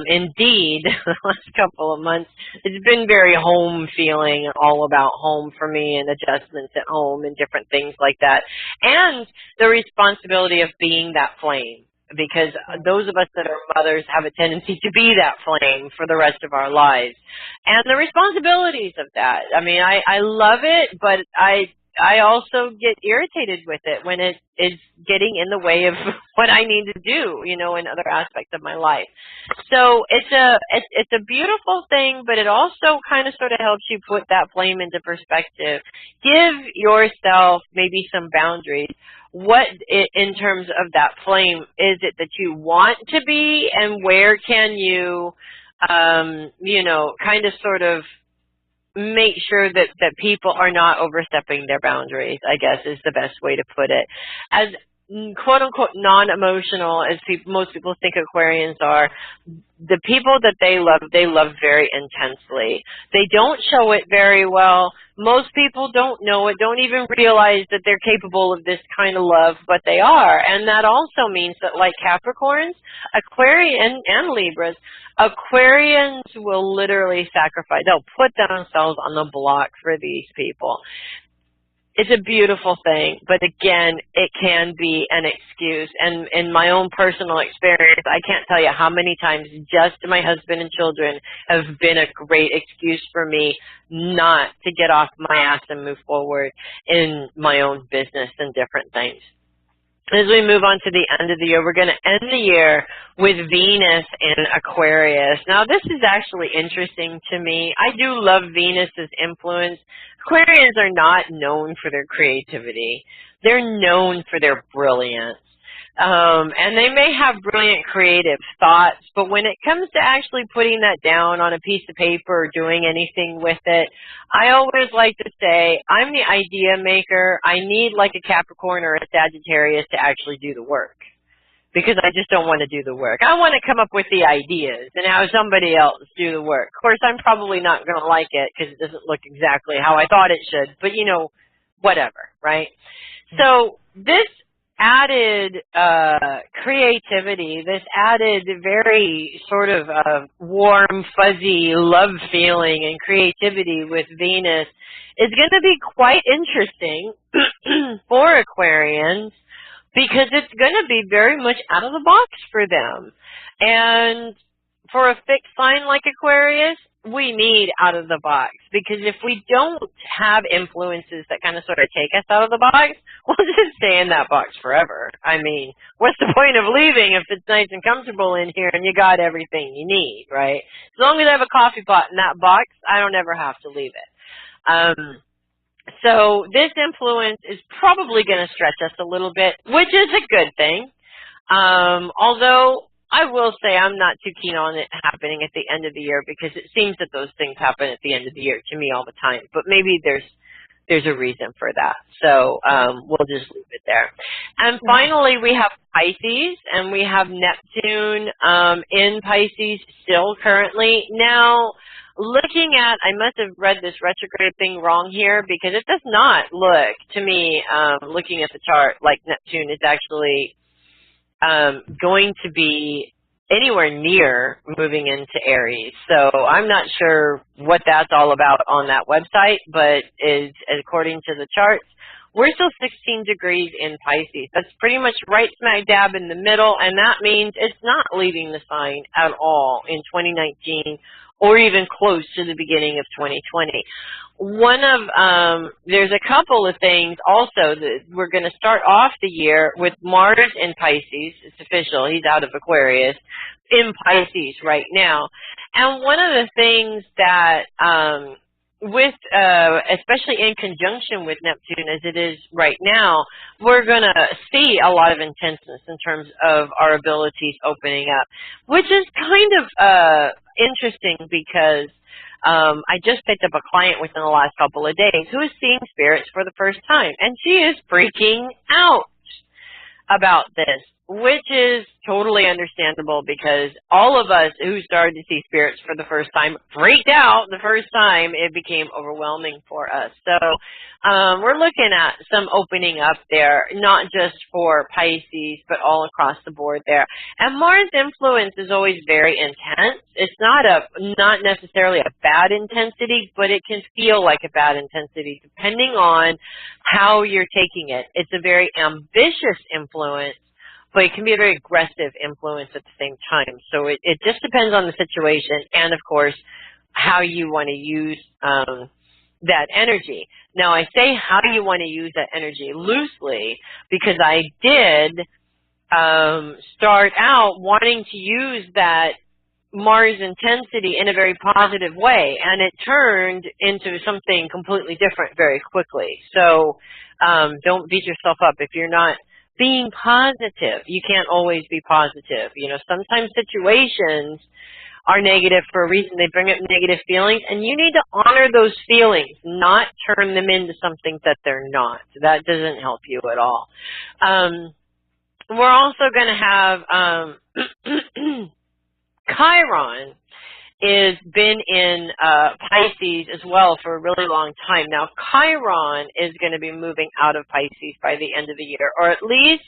indeed, the last couple of months, it's been very home feeling, all about home for me and adjustments at home and different things like that. And the responsibility of being that flame, because those of us that are mothers have a tendency to be that flame for the rest of our lives. And the responsibilities of that. I mean, I love it, but I also get irritated with it when it is getting in the way of what I need to do, in other aspects of my life. So it's a beautiful thing, but it also kind of sort of helps you put that flame into perspective. Give yourself maybe some boundaries. What, in terms of that flame, is it that you want to be, and where can you, kind of sort of make sure that people are not overstepping their boundaries, I guess, is the best way to put it. As quote-unquote non-emotional as most people think Aquarians are, the people that they love very intensely. They don't show it very well. Most people don't know it, don't even realize that they're capable of this kind of love, but they are. And that also means that, like Capricorns, Aquarian and Libras, Aquarians will literally sacrifice. They'll put themselves on the block for these people. It's a beautiful thing, but again, it can be an excuse. And in my own personal experience, I can't tell you how many times just my husband and children have been a great excuse for me not to get off my ass and move forward in my own business and different things. As we move on to the end of the year, we're going to end the year with Venus in Aquarius. Now, this is actually interesting to me. I do love Venus's influence. Aquarians are not known for their creativity. They're known for their brilliance. And they may have brilliant creative thoughts, but when it comes to actually putting that down on a piece of paper or doing anything with it, I always like to say, I'm the idea maker. I need like a Capricorn or a Sagittarius to actually do the work, because I just don't want to do the work. I want to come up with the ideas and have somebody else do the work. Of course, I'm probably not going to like it because it doesn't look exactly how I thought it should, but whatever, right? So this added creativity, this added very sort of warm, fuzzy love feeling and creativity with Venus is going to be quite interesting for Aquarians, because it's going to be very much out of the box for them. And for a fixed sign like Aquarius, we need out of the box, because if we don't have influences that kind of sort of take us out of the box, we'll just stay in that box forever. I mean, what's the point of leaving if it's nice and comfortable in here and you got everything you need, right? As long as I have a coffee pot in that box, I don't ever have to leave it. So this influence is probably going to stretch us a little bit, which is a good thing. Although I will say I'm not too keen on it happening at the end of the year, because it seems that those things happen at the end of the year to me all the time. But maybe there's there's a reason for that. So we'll just leave it there. And finally, we have Pisces, and we have Neptune in Pisces still currently. Now, looking at, I must have read this retrograde thing wrong here, because it does not look to me, looking at the chart, like Neptune is actually going to be anywhere near moving into Aries. So I'm not sure what that's all about on that website, but according to the charts, we're still 16 degrees in Pisces. That's pretty much right smack dab in the middle, and that means it's not leaving the sign at all in 2019 or even close to the beginning of 2020. There's a couple of things also that we're going to start off the year with Mars in Pisces. It's official. He's out of Aquarius in Pisces right now. And one of the things that especially in conjunction with Neptune as it is right now, we're going to see a lot of intenseness in terms of our abilities opening up, which is kind of interesting because I just picked up a client within the last couple of days who is seeing spirits for the first time, and she is freaking out about this, which is totally understandable because all of us who started to see spirits for the first time freaked out the first time it became overwhelming for us. So we're looking at some opening up there, not just for Pisces, but all across the board there. And Mars' influence is always very intense. It's not necessarily a bad intensity, but it can feel like a bad intensity depending on how you're taking it. It's a very ambitious influence, but it can be a very aggressive influence at the same time. So it just depends on the situation and, of course, how you want to use that energy. Now, I say how do you want to use that energy loosely because I did start out wanting to use that Mars intensity in a very positive way, and it turned into something completely different very quickly. So don't beat yourself up if you're not being positive. You can't always be positive. You know, sometimes situations are negative for a reason. They bring up negative feelings, and you need to honor those feelings, not turn them into something that they're not. That doesn't help you at all. We're also going to have Chiron is been in Pisces as well for a really long time. Now, Chiron is going to be moving out of Pisces by the end of the year, or at least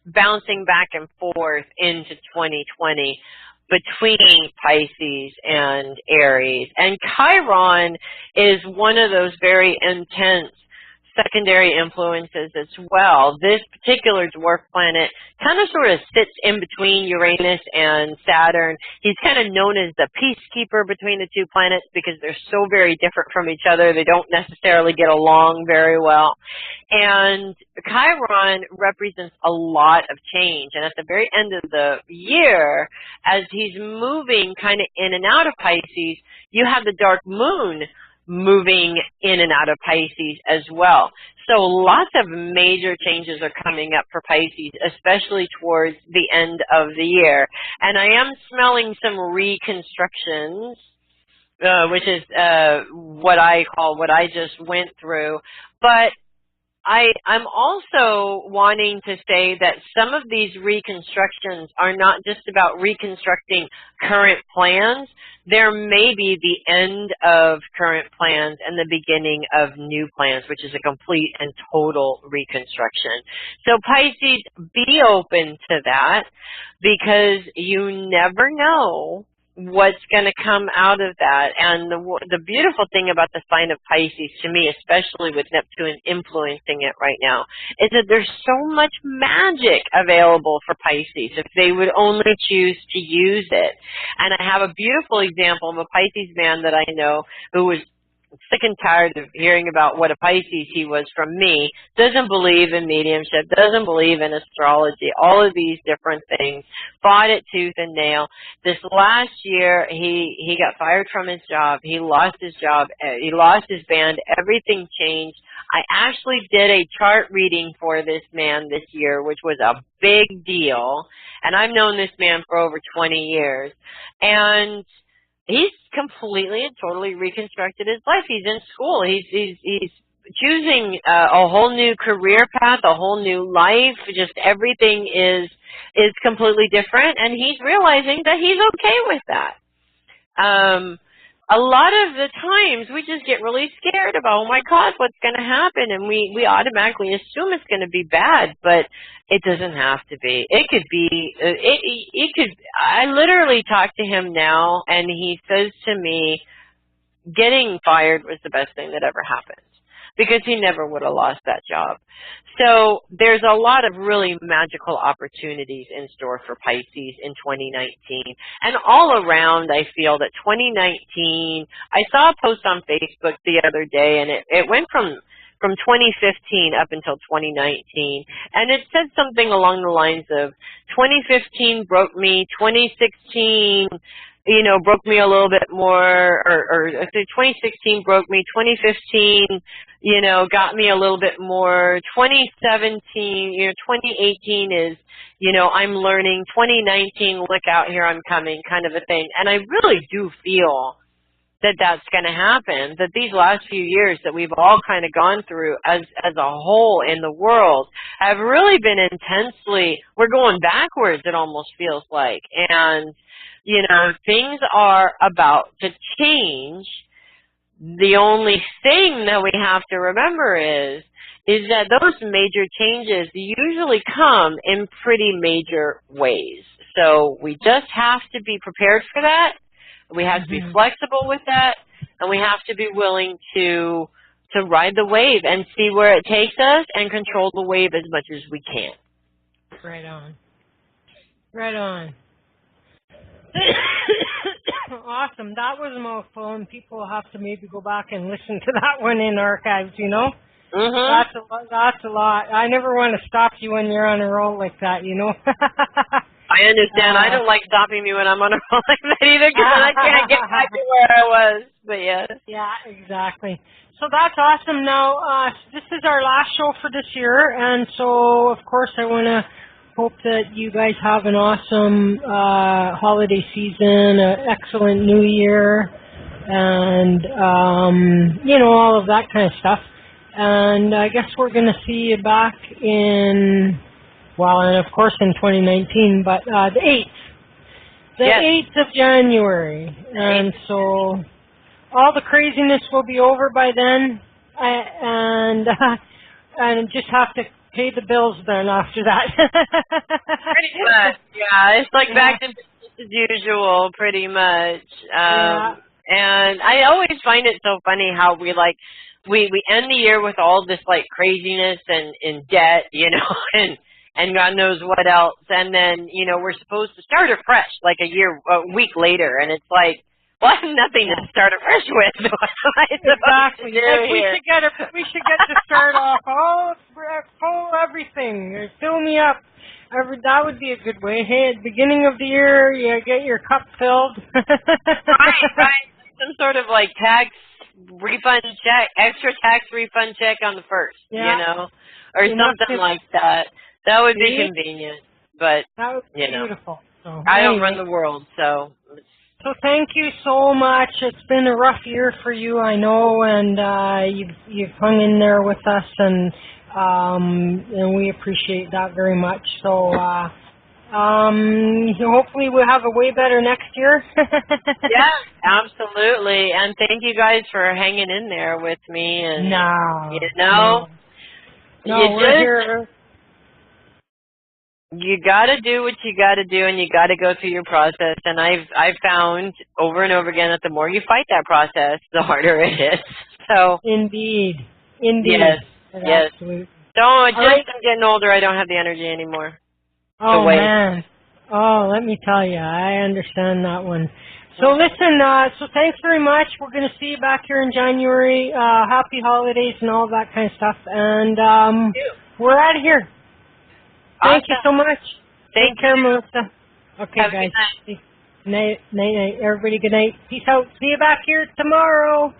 bouncing back and forth into 2020 between Pisces and Aries. And Chiron is one of those very intense secondary influences as well. This particular dwarf planet kind of sort of sits in between Uranus and Saturn. He's kind of known as the peacekeeper between the two planets because they're so very different from each other. They don't necessarily get along very well. And Chiron represents a lot of change. And at the very end of the year, as he's moving kind of in and out of Pisces, you have the dark moon moving in and out of Pisces as well. So lots of major changes are coming up for Pisces, especially towards the end of the year. And I am smelling some reconstructions, which is what I call what I just went through. But I'm also wanting to say that some of these reconstructions are not just about reconstructing current plans. There may be the end of current plans and the beginning of new plans, which is a complete and total reconstruction. So Pisces, be open to that because you never know what's going to come out of that. And the beautiful thing about the sign of Pisces, to me, especially with Neptune influencing it right now, is that there's so much magic available for Pisces if they would only choose to use it. And I have a beautiful example of a Pisces man that I know who was sick and tired of hearing about what a Pisces he was from me, doesn't believe in mediumship, doesn't believe in astrology, all of these different things, fought it tooth and nail. This last year, he got fired from his job. He lost his job. He lost his band. Everything changed. I actually did a chart reading for this man this year, which was a big deal. And I've known this man for over 20 years. And he's completely and totally reconstructed his life. He's in school. He's choosing a whole new career path, a whole new life. Just everything is completely different, and he's realizing that he's okay with that. A lot of the times we just get really scared about, oh my God, what's going to happen? And we automatically assume it's going to be bad, but it doesn't have to be. It could be, it could, I literally talk to him now and he says to me, getting fired was the best thing that ever happened because he never would have lost that job. So there's a lot of really magical opportunities in store for Pisces in 2019. And all around, I feel that 2019, I saw a post on Facebook the other day, and it went from 2015 up until 2019. And it said something along the lines of 2015 broke me, 2016 broke me a little bit more, or 2016 broke me, 2015, got me a little bit more, 2017, 2018 is, I'm learning, 2019, look out, here I'm coming, kind of a thing. And I really do feel that that's going to happen, that these last few years that we've all kind of gone through as a whole in the world have really been intensely, we're going backwards, it almost feels like. And things are about to change. The only thing that we have to remember is that those major changes usually come in pretty major ways. So we just have to be prepared for that. We have to be flexible with that, and we have to be willing to ride the wave and see where it takes us and control the wave as much as we can. Right on. Right on. Awesome. That was a mouthful, and people will have to maybe go back and listen to that one in archives, Mm-hmm. That's a lot. I never want to stop you when you're on a roll like that, I understand. I don't like stopping me when I'm on a roll like that either because I can't get back to where I was. But yes. Yeah, exactly. So that's awesome. Now, this is our last show for this year, and so, of course, I want to hope that you guys have an awesome holiday season, an excellent new year, and, all of that kind of stuff. And I guess we're going to see you back and of course in 2019, but the 8th. The 8th of January. And so all the craziness will be over by then, and just have to pay the bills then after that. Pretty much, yeah. It's like back to business as usual, pretty much. And I always find it so funny how we end the year with all this craziness and in debt, and God knows what else. And then, we're supposed to start afresh a week later, and it's like, well, I have nothing to start afresh with. Exactly. We should get to start off full everything. Fill me up. That would be a good way. Hey, at the beginning of the year, you get your cup filled. Right. Some sort of tax refund check, extra tax refund check on the 1st, or something like that. That would be convenient, but that would be beautiful. So, I don't run the world, so. So thank you so much. It's been a rough year for you, I know, and you've hung in there with us, and we appreciate that very much. So hopefully we'll have a way better next year. Yeah, absolutely. And thank you guys for hanging in there with me. And we're here. You got to do what you got to do, and you got to go through your process. And I've found over and over again that the more you fight that process, the harder it is. So indeed. Yes. Absolutely. I'm getting older. I don't have the energy anymore. Oh man. Oh, let me tell you, I understand that one. So listen, so thanks very much. We're going to see you back here in January. Happy holidays and all that kind of stuff. And we're out of here. Thank you so much. Take care, Melissa. Okay, have guys. Night. Everybody, good night. Peace out. See you back here tomorrow.